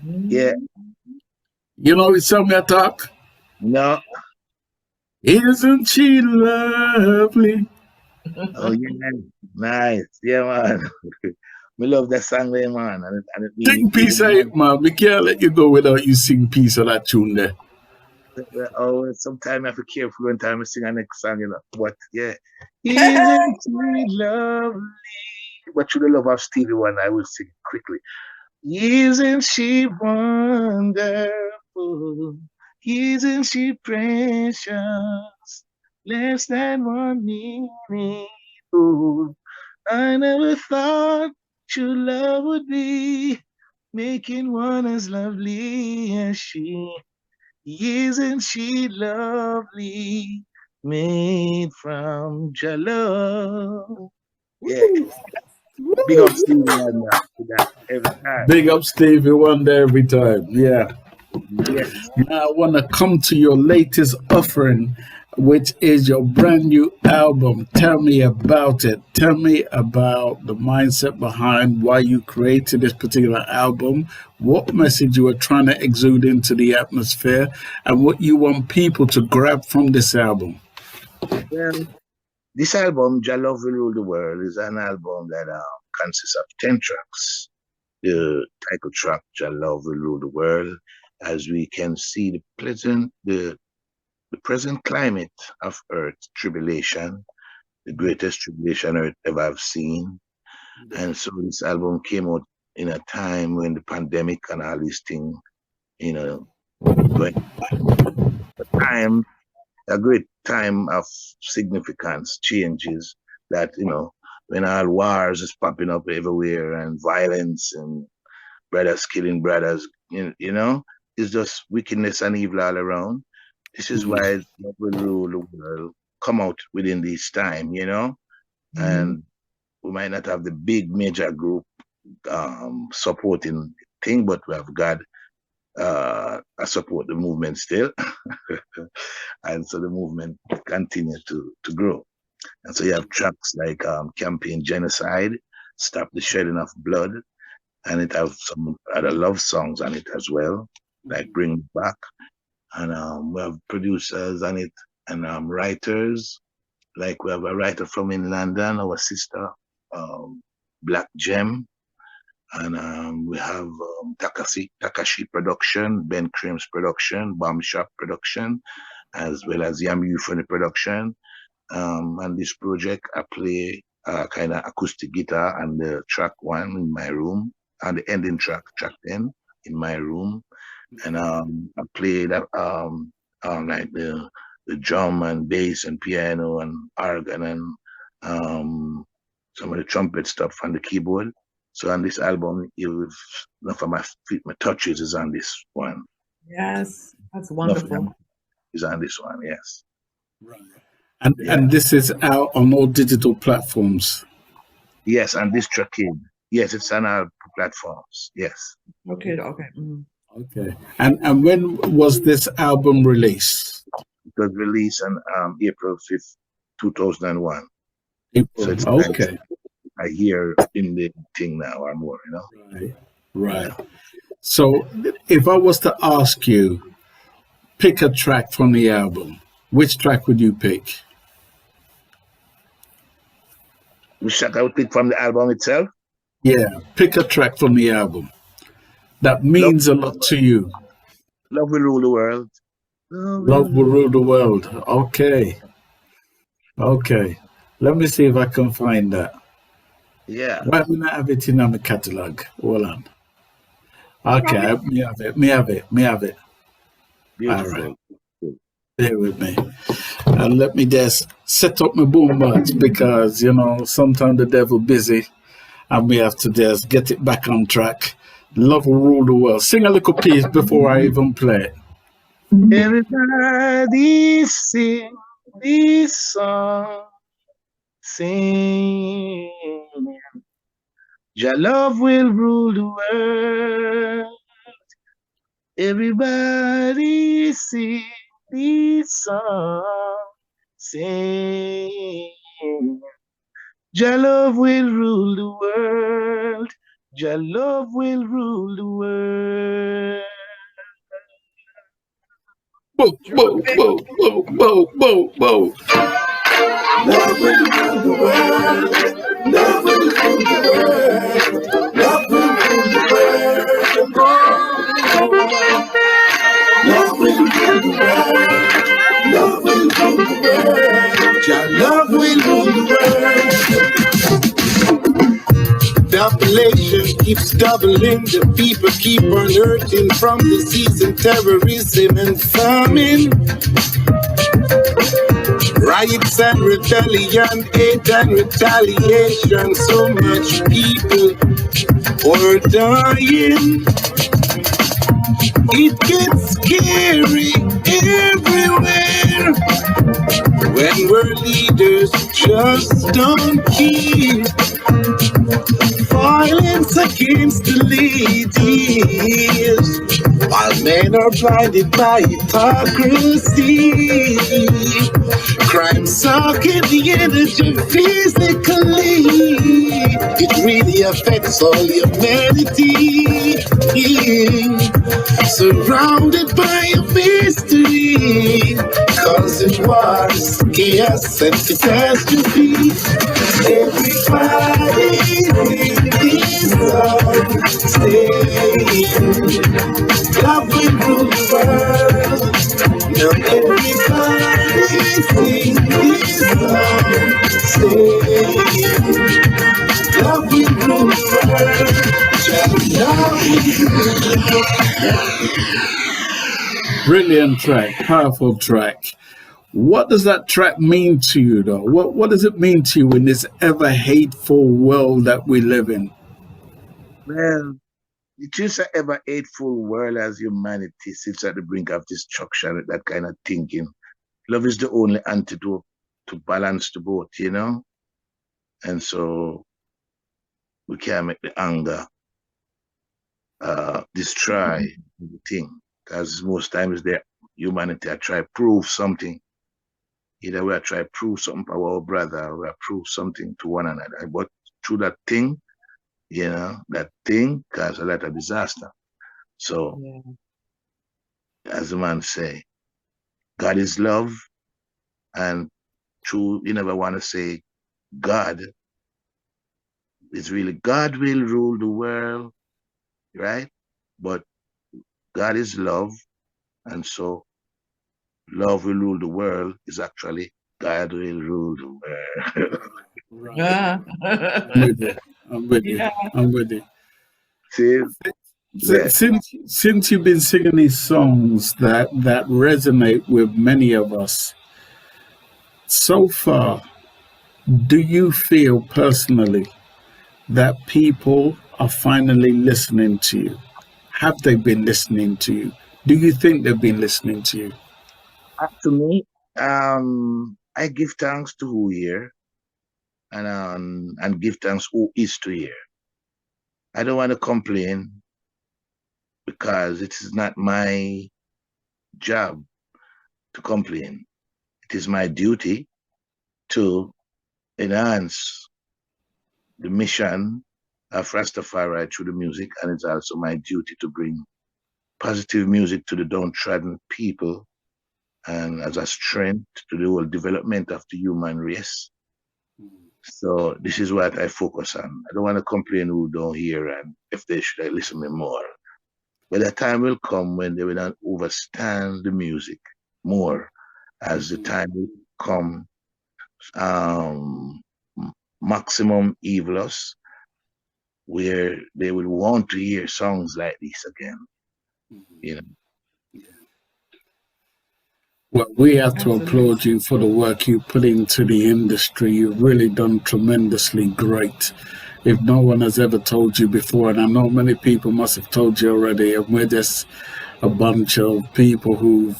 Yeah. You know which song I talk? No. Isn't she lovely? Oh yeah, nice. Yeah, man. We love that song there, man. And it Sing piece of it, man. We can't let you go without you sing piece of that tune there. Oh, sometimes I have to be careful when time I sing a next song, you know. But yeah. Isn't she lovely? But you the love of Stevie Wonder, I will sing quickly. Isn't she wonderful? Isn't she precious? Less than 1 minute old. I never thought true love would be making one as lovely as she. Isn't she lovely? Made from Jalo. Yeah. Big up Stevie Wonder for that every time. Big up Stevie Wonder every time. Yeah. Yes. Now I want to come to your latest offering, which is your brand new album. Tell me about it. Tell me about the mindset behind why you created this particular album, what message you were trying to exude into the atmosphere, and what you want people to grab from this album. Well, this album, Jah Love Will Rule the World, is an album that consists of 10 tracks. The title track, Jah Love Will Rule the World, as we can see the present climate of Earth tribulation, the greatest tribulation Earth ever have seen. And so this album came out in a time when the pandemic and all these things, you know, going a great time of significance changes that, you know, when all wars is popping up everywhere and violence and brothers killing brothers, you know, it's just wickedness and evil all around. This is why Love Will Rule the World come out within this time, you know, and we might not have the big major group supporting thing, but we have God support the movement still. And so the movement continues to grow. And so you have tracks like Campaign Genocide, Stop the Shedding of Blood, and it has some other love songs on it as well, like Bring It Back. And we have producers on it and writers. Like we have a writer from in London, our sister, Black Gem. And we have Takashi Production, Ben Cream's production, Bomb Shop Production, as well as Yami Bolo production. And this project, I play kind of acoustic guitar on the track 1 in my room, and the ending track 10 in my room. And I play that like the drum and bass and piano and organ and some of the trumpet stuff on the keyboard. So on this album, enough of my touches is on this one. Yes, that's wonderful. Is on this one, yes. Right. And this is out on all digital platforms. Yes, and this tracking. Yes, it's on our platforms. Yes. Okay. Okay. And when was this album released? It was released on April 5th, 2001. April. So it's okay. Like a year in the thing now or more, you know? Right. So if I was to ask you, pick a track from the album, which track would you pick? Which track I would pick from the album itself? Yeah, pick a track from the album that means a lot to you. Love Will Rule the World. Love Will Rule the World. Okay. Let me see if I can find that. Yeah. Why do I have it in my catalog? Hold on. Okay, me have it. Beautiful. All right. Bear with me. And let me just set up my boom box because, you know, sometimes the devil busy and we have to just get it back on track. Love Will Rule the World. Sing a little piece before I even play it. Everybody sing this song. Sing. Jah love will rule the world. Everybody sing this song. Sing. Jah love will rule the world. Jah love will rule the world. Whoa. Love will rule the world. Love will rule the world. keeps doubling. The people keep on hurting from disease and terrorism and famine. Riots and rebellion, hate and retaliation. So much people are dying. It gets scary everywhere when world leaders just don't care. Violence against the ladies, while men are blinded by hypocrisy. Crime sucking the energy physically. It really affects all humanity. Surrounded by a mystery, causing wars, chaos, and catastrophe. Everybody in this song, stay. Love will rule the world. Now everybody sing this song, stay. Love will rule the world. Love will Brilliant track, powerful track. What does that track mean to you, though? What does it mean to you in this ever hateful world that we live in? Well, it is an ever hateful world as humanity sits at the brink of destruction with that kind of thinking. Love is the only antidote to balance the both, you know? And so we can't make the anger destroy the thing. Because most times the humanity I try to prove something. Either we are trying to prove something to our brother or we are prove something to one another. But through that thing, you know, that thing causes a lot of disaster. So, as the man say, God is love, and true, you never want to say God. It's really God will rule the world, right? But God is love, and so love will rule the world is actually God will rule the world. Yeah. I'm with you. Yeah. I'm with you. See? Since you've been singing these songs that resonate with many of us, so far, do you feel personally that people are finally listening to you? Have they been listening to you? Do you think they've been listening to you? To me, I give thanks to who here and give thanks who is to hear. I don't want to complain because it is not my job to complain. It is my duty to enhance the mission of Rastafari through the music, and it's also my duty to bring positive music to the downtrodden people and as a strength to the whole development of the human race. So this is what I focus on. I don't want to complain who don't hear and if they should listen me more. But the time will come when they will not understand the music more as the time will come maximum evilus where they will want to hear songs like this again. You know. Well, we have to applaud you for the work you put into the industry. You've really done tremendously great. If no one has ever told you before, and I know many people must have told you already, and we're just a bunch of people who've,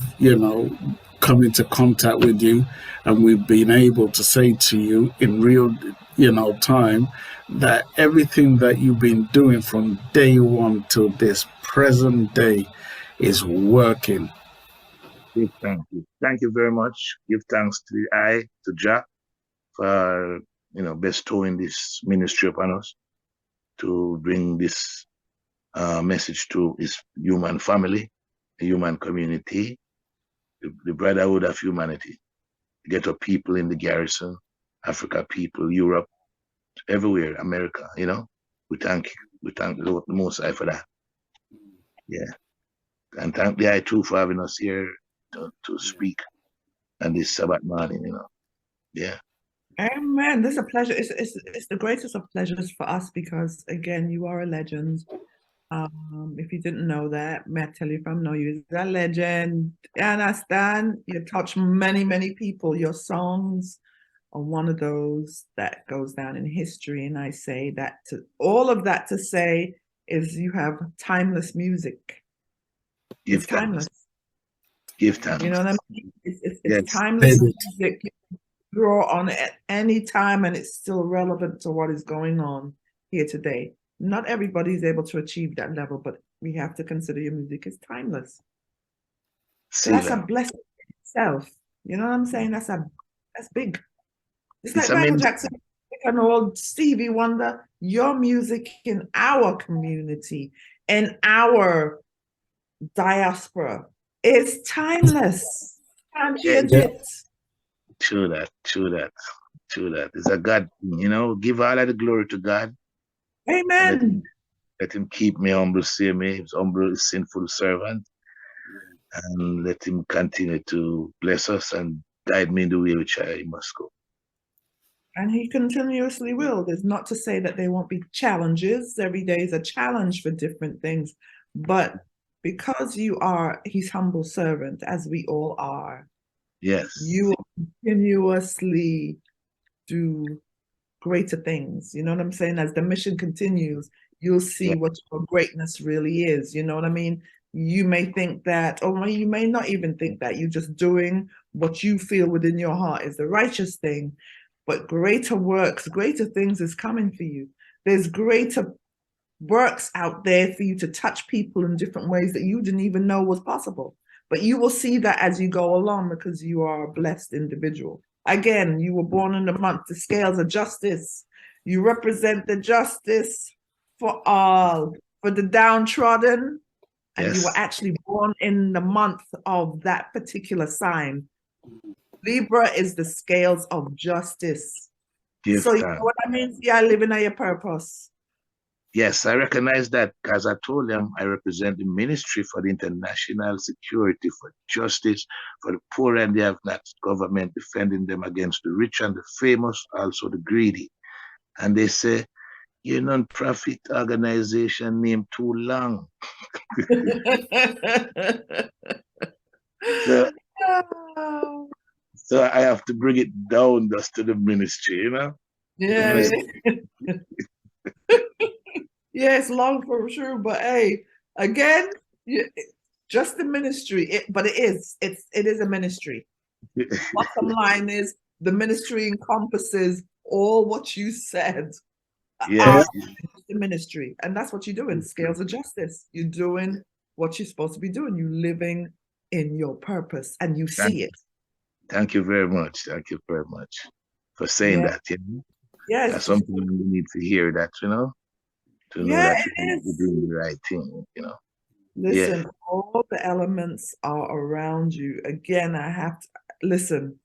come into contact with you, and we've been able to say to you in real, time that everything that you've been doing from day one to this present day is working. Thank you. Thank you very much. Give thanks to Jah, for bestowing this ministry upon us to bring this message to his human family, the human community, the brotherhood of humanity, the ghetto people in the garrison, Africa people, Europe, everywhere, America. We thank the Most High for that. Yeah, and thank the I too for having us here to speak on this Sabbath morning. Yeah. Amen. This is a pleasure. It's the greatest of pleasures for us because, again, you are a legend. If you didn't know that, may I tell you, if I know you, you're a legend. You understand? You touch many, many people. Your songs are one of those that goes down in history. And I say that to all of that to say is you have timeless music. It's timeless. Give thanks. You know what I mean? It's Yes. timeless music. You can draw on it at any time and it's still relevant to what is going on here today. Not everybody is able to achieve that level, but we have to consider your music is timeless. So that's a blessing in itself. You know what I'm saying? That's big. It's like Michael Jackson and old Stevie Wonder. Your music in our community, in our diaspora, is timeless. Can't change it. True that. It's a God, give all of the glory to God. Amen. Let him keep me humble, save me, humble, sinful servant. And let him continue to bless us and guide me in the way which I must go. And he continuously will. There's not to say that there won't be challenges. Every day is a challenge for different things. But because you are his humble servant, as we all are, yes, you will continuously do greater things. You know what I'm saying? As the mission continues, you'll see what your greatness really is. You know what I mean? You may think that, or you may not even think that. You're just doing what you feel within your heart is the righteous thing. But greater works, greater things is coming for you. There's greater works out there for you to touch people in different ways that you didn't even know was possible. But you will see that as you go along because you are a blessed individual. Again, you were born in the month, the scales of justice. You represent the justice for all, for the downtrodden. And you were actually born in the month of that particular sign. Libra is the scales of justice. So you know what I mean? Yeah, living on your purpose. Yes, I recognize that because I told them I represent the ministry for the international security, for justice, for the poor and the have-not, government defending them against the rich and the famous, also the greedy. And they say, your non-profit organization name too long. So I have to bring it down just to the ministry, Yeah. Yeah, it's long for sure, but hey, again, just the ministry. But it is a ministry. Bottom line is the ministry encompasses all what you said. Yes. The ministry, and that's what you're doing. Scales of justice. You're doing what you're supposed to be doing. You're living in your purpose, and you see it. Thank you very much. Thank you very much for saying that. Yes. That's something we need to hear. That to know that you're doing the right thing. Listen, all the elements are around you. Again, I have to listen.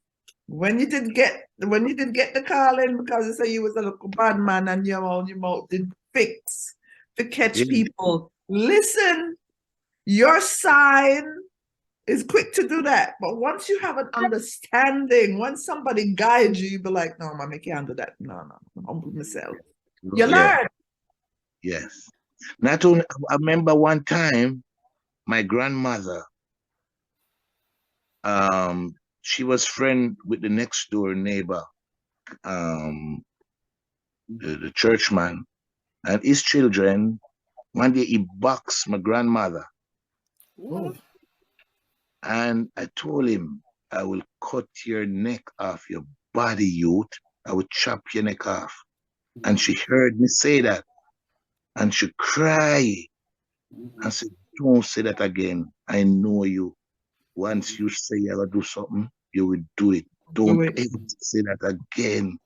When you did get the call in because you say you was a little bad man and your mouth did fix to catch people. Listen, your sign is quick to do that. But once you have an understanding, once somebody guides you, you be like, no, man, I can't do that. No, humble myself. You learn. Yes. Not only, I remember one time, my grandmother, she was friend with the next door neighbor, the churchman, and his children. One day he boxed my grandmother. Oh. And I told him, I will cut your neck off your body, youth. I will chop your neck off. And she heard me say that. And she cried. I said, don't say that again. I know you. Once you say you're going to do something, you will do it. Don't ever say that again.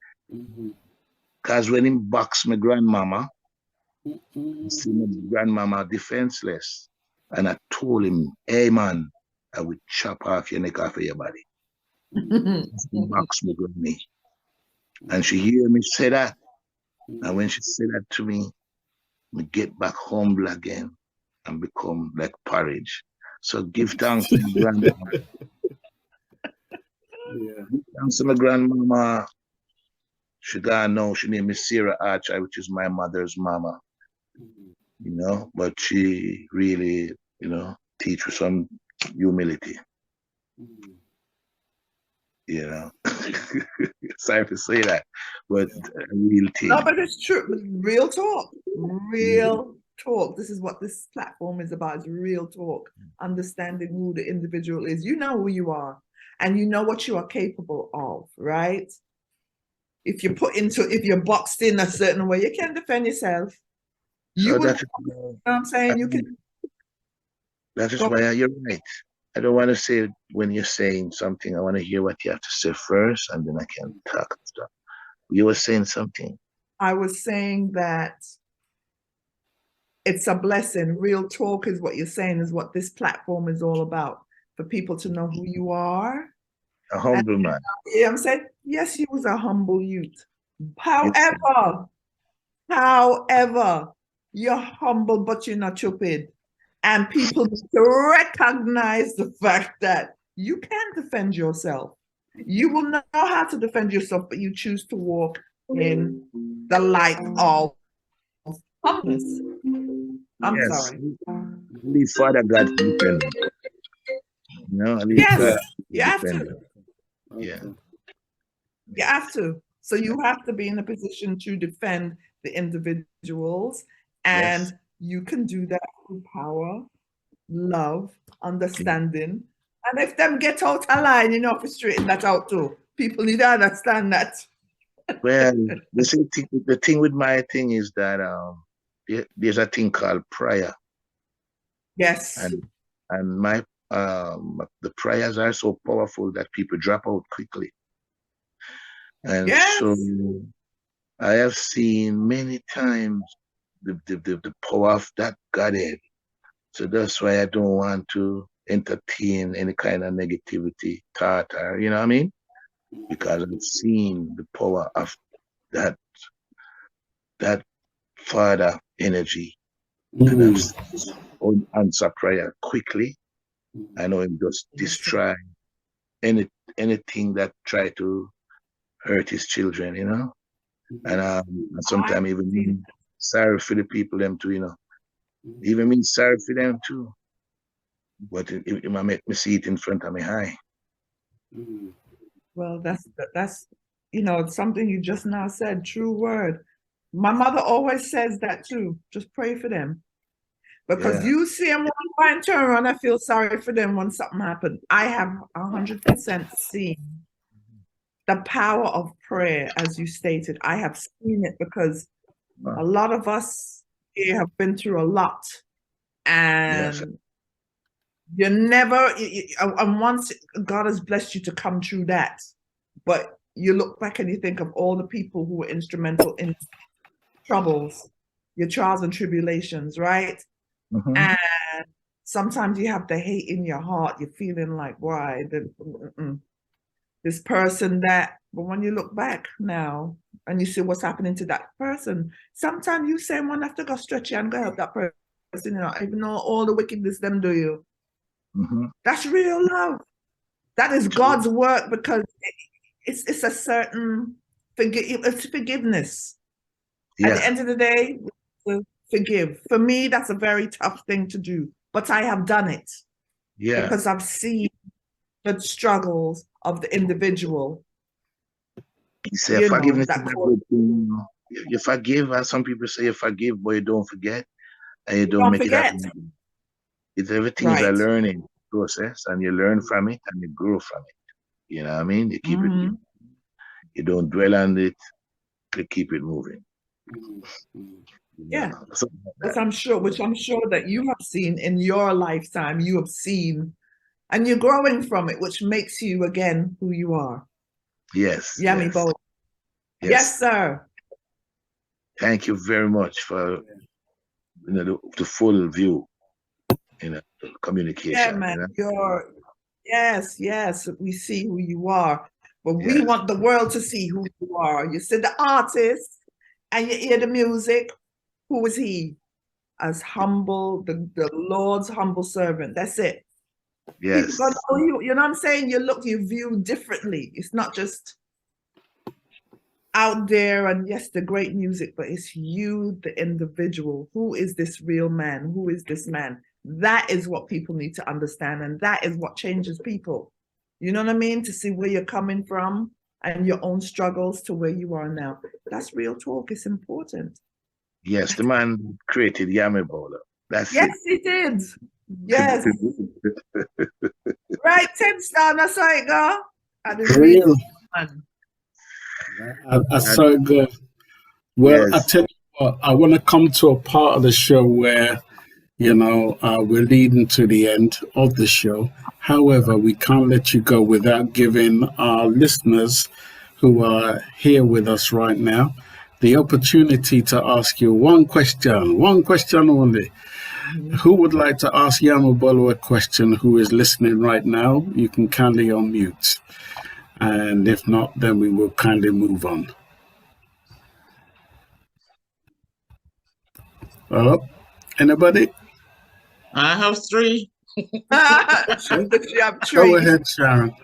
Because when he boxed my grandmama, I see my grandmama defenseless. And I told him, hey man, I will chop off your neck off of your body. He boxed me with me. And she hear me say that. And when she said that to me, I get back humble again and become like porridge. So give thanks to my grandmama. Give thanks to my grandmama She gone now. She named is Sarah Archer, which is my mother's mama. You know, but she really, you know, teach with some humility. You know, sorry to say that, but a real thing. No, but it's true. Real talk. Real talk. This is what this platform is about. It's real talk. Understanding who the individual is. You know who you are, and you know what you are capable of, right? If you're boxed in a certain way, you can defend yourself. You So will, that is, you know what I'm saying? You can. that is why you're right. I don't want to say when you're saying something. I want to hear what you have to say first, and then I can talk stuff. You were saying something. I was saying that it's a blessing. Real talk is what you're saying, is what this platform is all about, for people to know who you are. A humble man. Yeah, I'm saying, yes, you was a humble youth. However, you're humble, but you're not stupid. And people need to recognize the fact that you can defend yourself. You will know how to defend yourself, but you choose to walk in the light of humbleness. I'm sorry. Leave Father God to defend him. You know, yes, you have to. Yeah. You have to. So you have to be in a position to defend the individuals, and you can do that through power, love, understanding. And if them get out of line, you know, to straighten that out too. People need to understand that. Well, the thing with my thing is that there's a thing called prayer. Yes. And my the prayers are so powerful that people drop out quickly. And so I have seen many times the power of that Godhead. So that's why I don't want to entertain any kind of negativity thought, or, you know what I mean? Because I've seen the power of that Father energy. And I've seen answer prayer quickly. I know him just destroy anything that try to hurt his children, you know? And sometimes even mean sorry for the people them too, you know. Even mean sorry for them too. But it might make me see it in front of me high. Well, that's you know, something you just now said, true word. My mother always says that too. Just pray for them. Because you see them one fine turn around, I feel sorry for them when something happened. I have 100% seen the power of prayer, as you stated. I have seen it because a lot of us here have been through a lot. And you never, and once God has blessed you to come through that, but you look back and you think of all the people who were instrumental in troubles, your trials and tribulations, right? And sometimes you have the hate in your heart. You're feeling like, why? This person that, but when you look back now and you see what's happening to that person, sometimes you say, one have to go stretch you and go help that person, you know, even though all the wickedness them do you. That's real love. That is God's work, because it's a certain it's forgiveness. At the end of the day, forgive. For me, that's a very tough thing to do, but I have done it. Because I've seen the struggles of the individual. You say forgiveness is a good thing. You forgive, as some people say, you forgive, but you don't forget, and you don't make forget. it happen. It's everything is a learning process, and you learn from it and you grow from it. You know what I mean? You keep it. You don't dwell on it. You keep it moving. Yeah, which I'm sure that you have seen in your lifetime. You have seen, and you're growing from it, which makes you again who you are. Yes. Yami Bolo. Yes, sir. Thank you very much for the full view, the communication. Yeah, man. Yes. We see who you are, but we want the world to see who you are. You see the artist, and you hear the music. Who is he? As humble, the Lord's humble servant. That's it. Yes. People know you know what I'm saying? You view differently. It's not just out there, and yes, the great music, but it's you, the individual. Who is this real man? Who is this man? That is what people need to understand, and that is what changes people. You know what I mean? To see where you're coming from and your own struggles to where you are now. That's real talk. It's important. Yes, the man created Yami Bolo. That's yes, it. he did. Yes. Right, 10 star, that's how it go. And the Real. man. I saw it good. Well, I Yes. tell you what, I want to come to a part of the show where, we're leading to the end of the show. However, we can't let you go without giving our listeners who are here with us right now the opportunity to ask you one question only. Who would like to ask Yami Bolo a question who is listening right now? You can kindly unmute. And if not, then we will kindly move on. Oh, anybody? I have three. Go ahead, Sharon.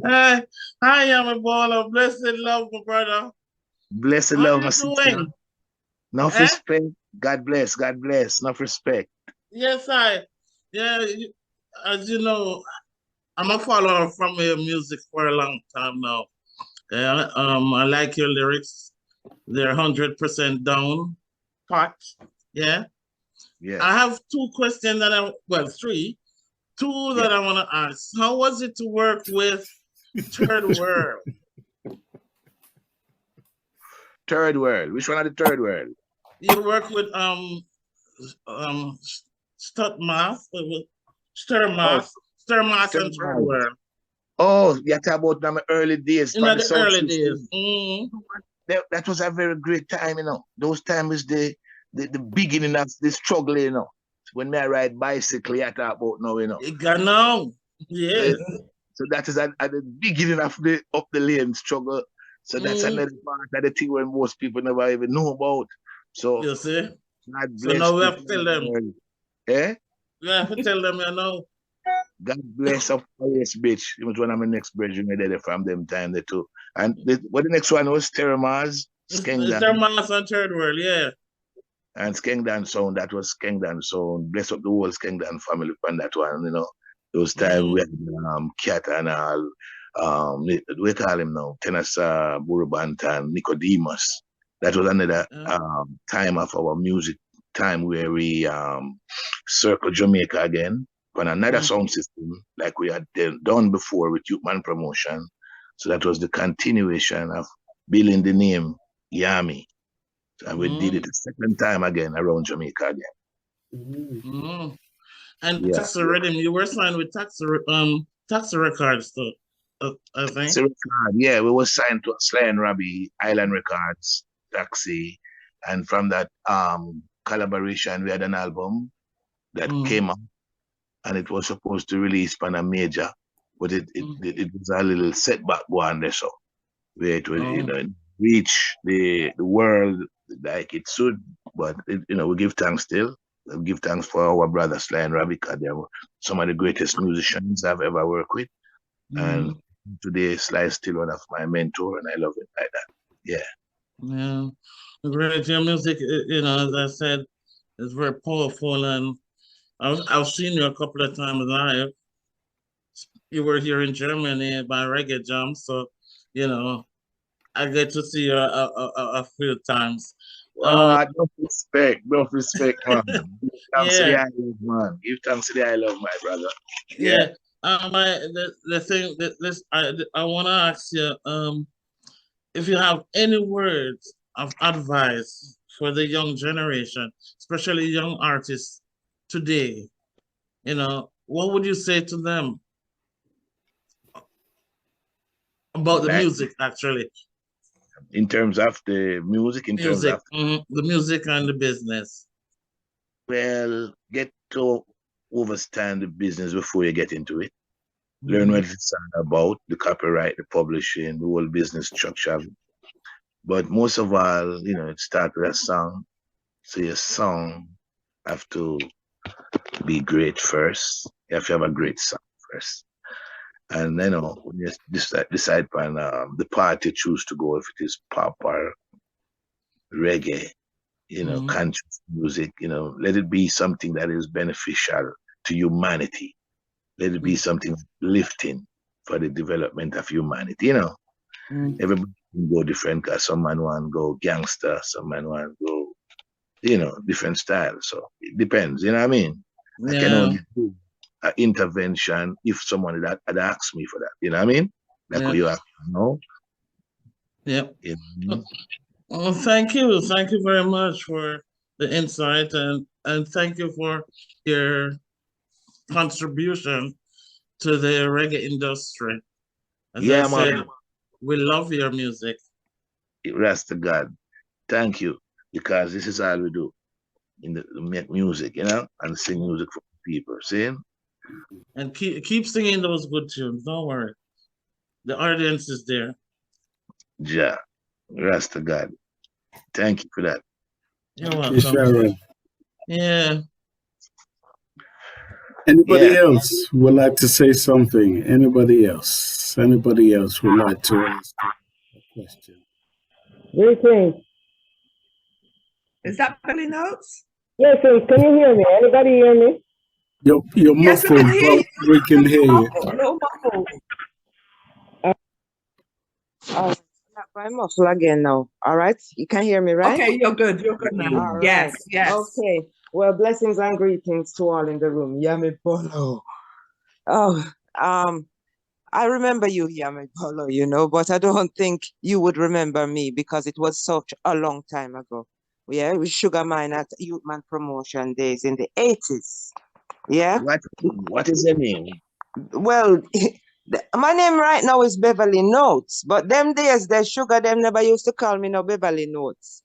Hi, Yami Bolo. Blessed love, my brother. Blessed How love, you my sister. doing? Enough respect. God bless. God bless. Enough respect. Yes, as you know, I'm a follower from your music for a long time now. Yeah, I like your lyrics. They're 100% down pat. Yeah. Yes. I have two questions three. Two that I want to ask. How was it to work with Third World? Third World. Which one are the Third World? You work with Sturmas and Third World. Oh, you're talking about them early days. In the early days. That was a very great time, Those times the beginning of the struggle, When I ride bicycle, I talk about now, You got now. Yes. So that is at the beginning of the up the lane struggle. So that's another part of the thing where most people never even know about. So you see? God So bless now we have to tell them. Eh? We have to tell them, God bless up yes, bitch. It was one of my next brethren there from them time there too. And what the next one was Terramaz, Skengdan. Terramaz and Third World, yeah. And Skengdan Sound, that was Skengdan Sound. Bless up the whole Skengdan family from that one, Those times we had Cat and all, we call him now, Tenasa, Burubantan, Nicodemus. That was another time of our music time where we circle Jamaica again on another sound system like we had done before with Youth Man Promotion. So that was the continuation of building the name Yami. And we did it a second time again around Jamaica again. And Taxi Rhythm, you were signed with Taxi Records, though, I think. Taxi Record, yeah, we were signed to Sly and Robbie, Island Records, Taxi, and from that collaboration, we had an album that came out, and it was supposed to release on a major, but it was a little setback going there, so where it was, reach the world like it should, but we give thanks still. We give thanks for our brother Sly and Robbie, because they were some of the greatest musicians I've ever worked with, and today Sly is still one of my mentor, and I love it like that. Yeah, great. Your music, as I said, is very powerful, and I've seen you a couple of times live. You were here in Germany by Reggae Jam, so I get to see you a few times. No respect, man. Give thanks to the I love, man. Give thanks to the I love, my brother. Yeah. The thing that I want to ask you, if you have any words of advice for the young generation, especially young artists today, what would you say to them about the music, actually? In terms of the music, terms of the music and the business. Well, get to understand the business before you get into it. Learn what it's all about, the copyright, the publishing, the whole business structure. But most of all, it starts with a song. So your song have to be great first. You have to have a great song first. And we just decide on the party choose to go, if it is pop or reggae, conscious music, let it be something that is beneficial to humanity. Let it be something lifting for the development of humanity, Everybody can go different, because some man want to go gangster, some man want to go, different styles. So it depends, you know what I mean? I can only do an intervention if someone had asked me for that, you know what I mean? Like what you asked, Yep. You know? Well, thank you. Thank you very much for the insight, and thank you for your contribution to the reggae industry. As I said, we love your music. Rest to God. Thank you. Because this is all we do. Make music, and sing music for people. See? And keep singing those good tunes. Don't worry. The audience is there. Yeah. Rest to God. Thank you for that. You're welcome. Yeah. Anybody else would like to say something? Anybody else? Anybody else would like to ask a question? Greetings. Is that Billy Notes? Yes, can you hear me? Anybody hear me? You're muffled, but we can hear you. No muffled. I'm muffled again now. All right, you can hear me, right? Okay, you're good. You're good now. All right. Yes. Okay. Well, blessings and greetings to all in the room. Yami Bolo. I remember you, Yami Bolo, but I don't think you would remember me because it was such a long time ago. Yeah, it was Sugar Minott at Youthman Promotion days in the 80s. Yeah. What is your name? Well, my name right now is Beverly Notes, but them days the Sugar them never used to call me no Beverly Notes.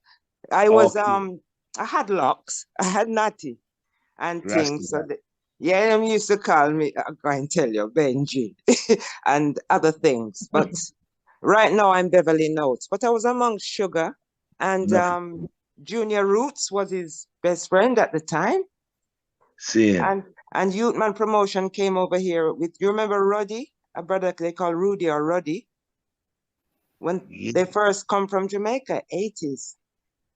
I was I had locks, I had natty and things. So them used to call me, I'm going to tell you, Benji and other things. But right now I'm Beverly Notes. But I was amongst Sugar, and Junior Roots was his best friend at the time. See. And Youthman Promotion came over here with, you remember Ruddy? A brother they call Rudy or Ruddy? When they first come from Jamaica, 80s.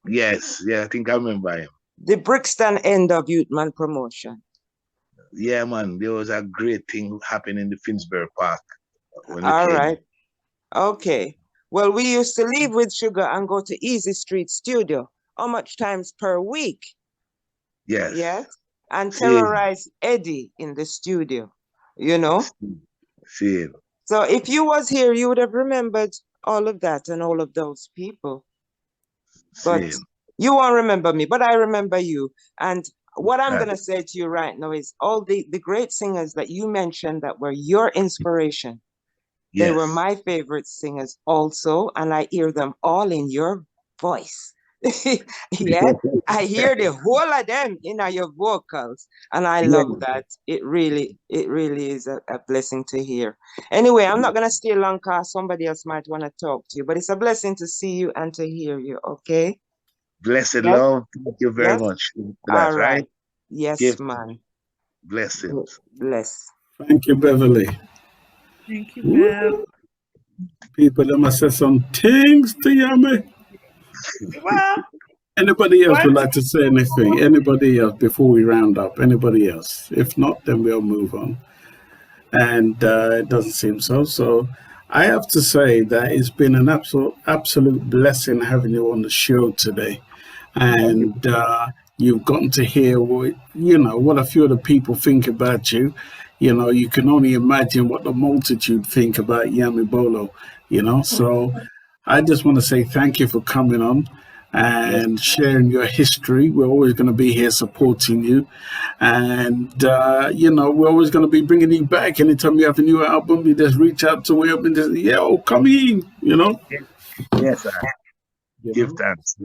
Yes, I think I remember him. The Brixton end of Youthman Promotion. Yeah, man, there was a great thing happening in the Finsbury Park. All right. Okay. Well, we used to leave with Sugar and go to Easy Street Studio. How much times per week? Yes. Yes. And terrorize Eddie in the studio, See. So if you was here, you would have remembered all of that and all of those people. But you won't remember me, but I remember you. And what I'm going to say to you right now is all the great singers that you mentioned that were your inspiration. They were my favorite singers also, and I hear them all in your voice. Yeah, I hear the whole of them in your vocals, and I love that. It really is a blessing to hear. Anyway, I'm not going to stay long because somebody else might want to talk to you, but it's a blessing to see you and to hear you, okay? Blessed love. Thank you very much for that, all right? Yes, man. Blessings. Bless. Thank you, Beverly. Thank you, Bev. People, they must say some things to Yami. Well, anybody else would like to say anything? Anybody else before we round up? Anybody else? If not, then we'll move on. And it doesn't seem so. So I have to say that it's been an absolute blessing having you on the show today. And you've gotten to hear what a few of the people think about you. You can only imagine what the multitude think about Yami Bolo, So I just want to say thank you for coming on and sharing your history. We're always going to be here supporting you. And, we're always going to be bringing you back. Anytime you have a new album, you just reach out to me and just, come in, Yes, sir. Give thanks,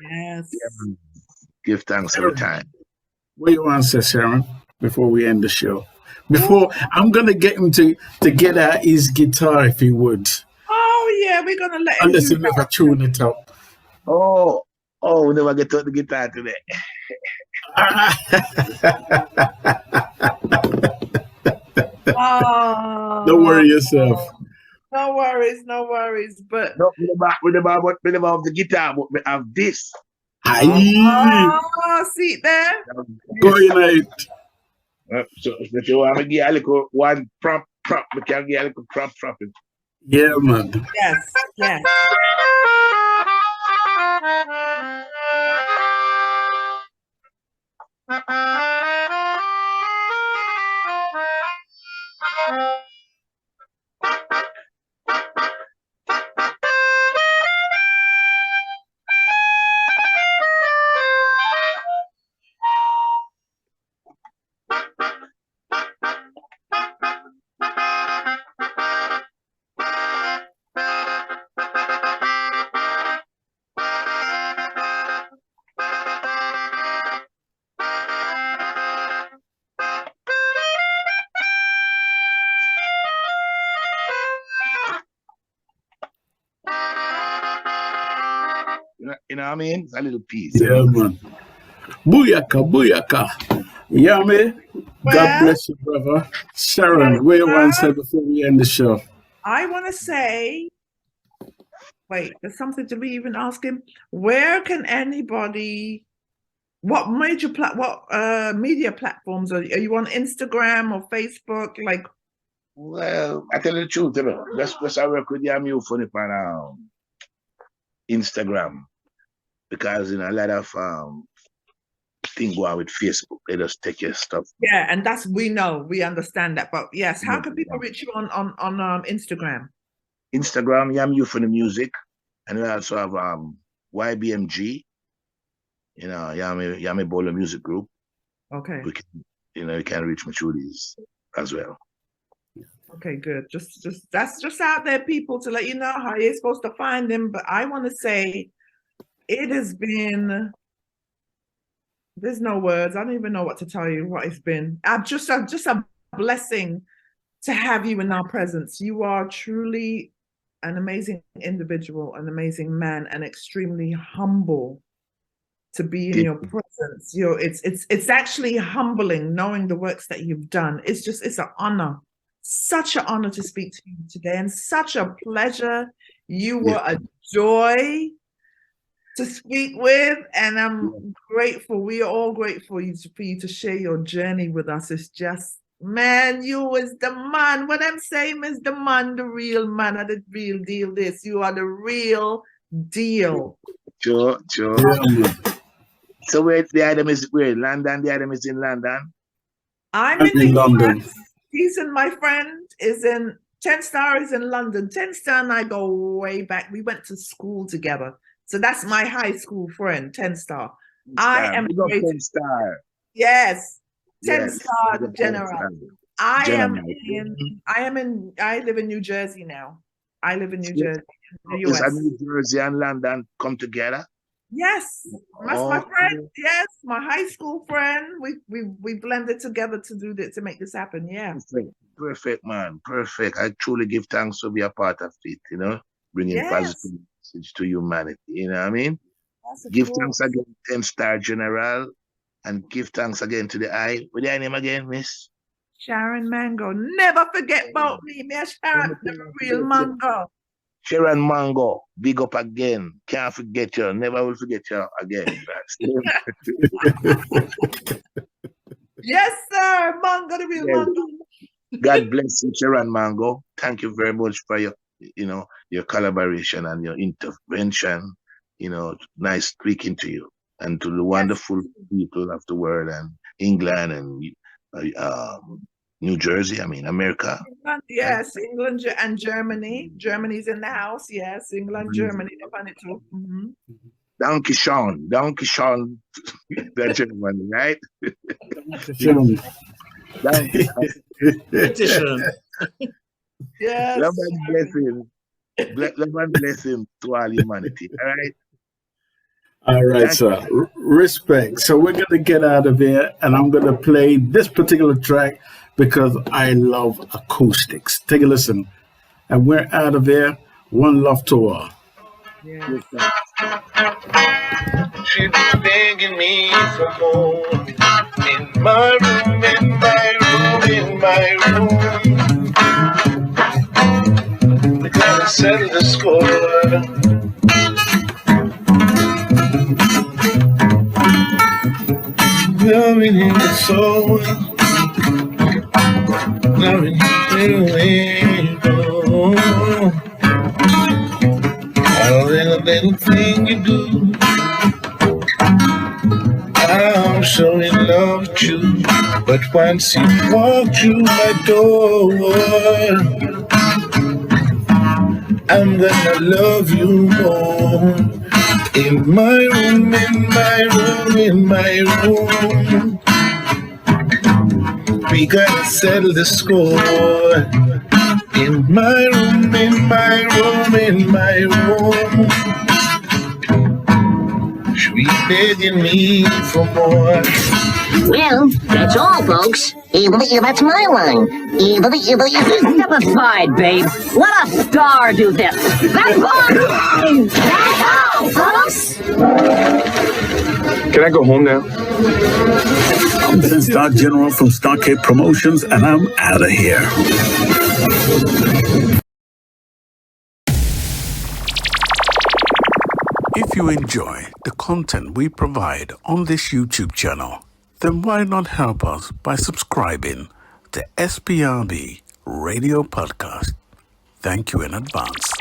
Yes. Give thanks every time. What do you want to say, Sharon, before we end the show? I'm going to get him to get out his guitar, if he would. Oh, yeah, we're going to let him unless he never tune it up. Oh, we never get to the guitar today. Oh, Don't worry yourself. no worries. But no, with the guitar, but we have this. Aye. Oh, see there. Go Unite. So if you want to get a little one prop, we can get a little prop. Yeah, man. Yes. You know what I mean? It's a little piece. Yeah, man. Booyaka. Yami, God bless you, brother. Sharon, what you want to say before we end the show? I want to say, wait, there's something to be even asking. Where can anybody? What major media platforms are you on? Instagram or Facebook? Like, well, I tell you the truth, you know. Let's I work with Yami Funny on Instagram, because a lot of thing go on with Facebook. They just take your stuff. Yeah, and we understand that. But yes, how can people reach you on Instagram? Instagram, Yami Funny Music, and we also have YBMG. Yami Bolo Music Group. Okay. You can reach me through these as well. Okay, good. Just that's just out there, people, to let you know how you're supposed to find them. But I want to say, it has been. There's no words. I don't even know what to tell you. What it's been. Just a blessing to have you in our presence. You are truly an amazing individual, an amazing man, and extremely humble to be in your presence. It's actually humbling knowing the works that you've done. It's an honor. Such an honor to speak to you today, and such a pleasure. You were a joy to speak with, and I'm grateful. We are all grateful for you to share your journey with us. It's just, man, you is the man. What I'm saying is the man, the real man, the real deal. You are the real deal. Sure. So where the item is? Where London? The item is in London. I'm in London. He's in, my friend is in 10 Star is in London. 10 Star and I go way back. We went to school together. So that's my high school friend, 10 Star. I am 10 Star. Yes. 10 Star General. I live in New Jersey now. I live in New Jersey, in the US. Is New Jersey and London come together? Yes, that's my friend. Yes, my high school friend. We blended together to make this happen. Yeah. Perfect, man. Perfect. I truly give thanks to be a part of it. Bringing positive message to humanity. You know what I mean? Give thanks again to 10 Star General, and give thanks again to the eye. What's your name again, Miss? Sharon Mango. Never forget about me, Sharon, the real Mango. Sharon Mango, big up again. Can't forget you. Never will forget you again. Yes, sir. Mango, the real Mango. God bless you, Sharon Mango. Thank you very much for your collaboration and your intervention. Nice speaking to you and to the wonderful people of the world and England and New Jersey, America. England, yes, England and Germany. Germany's in the house, yes. England, Germany, they've done it too. Donkey Sean, that gentleman, right? Yes. Love and blessing to all humanity, all right? All right, sir. Respect. So we're going to get out of here, and I'm going to play this particular track because I love acoustics. Take a listen. And we're out of here. One love to all. Yeah. She's begging me for more. In my room, in my room, in my room. settle the score. Loving you so, loving you where you go. All little thing you do, I'm so in love with you. But once you walk through my door, I'm gonna love you more. In my room, in my room, in my room, we gotta settle the score. In my room, in my room, in my room, she begging me for more. Well, that's all, folks. That's my line. Step aside, babe. Let a star do this. That's all. That's all, folks. Can I go home now? I'm Ben Stock General from Stockade Promotions, and I'm out of here. If you enjoy the content we provide on this YouTube channel, then why not help us by subscribing to SPRB Radio Podcast? Thank you in advance.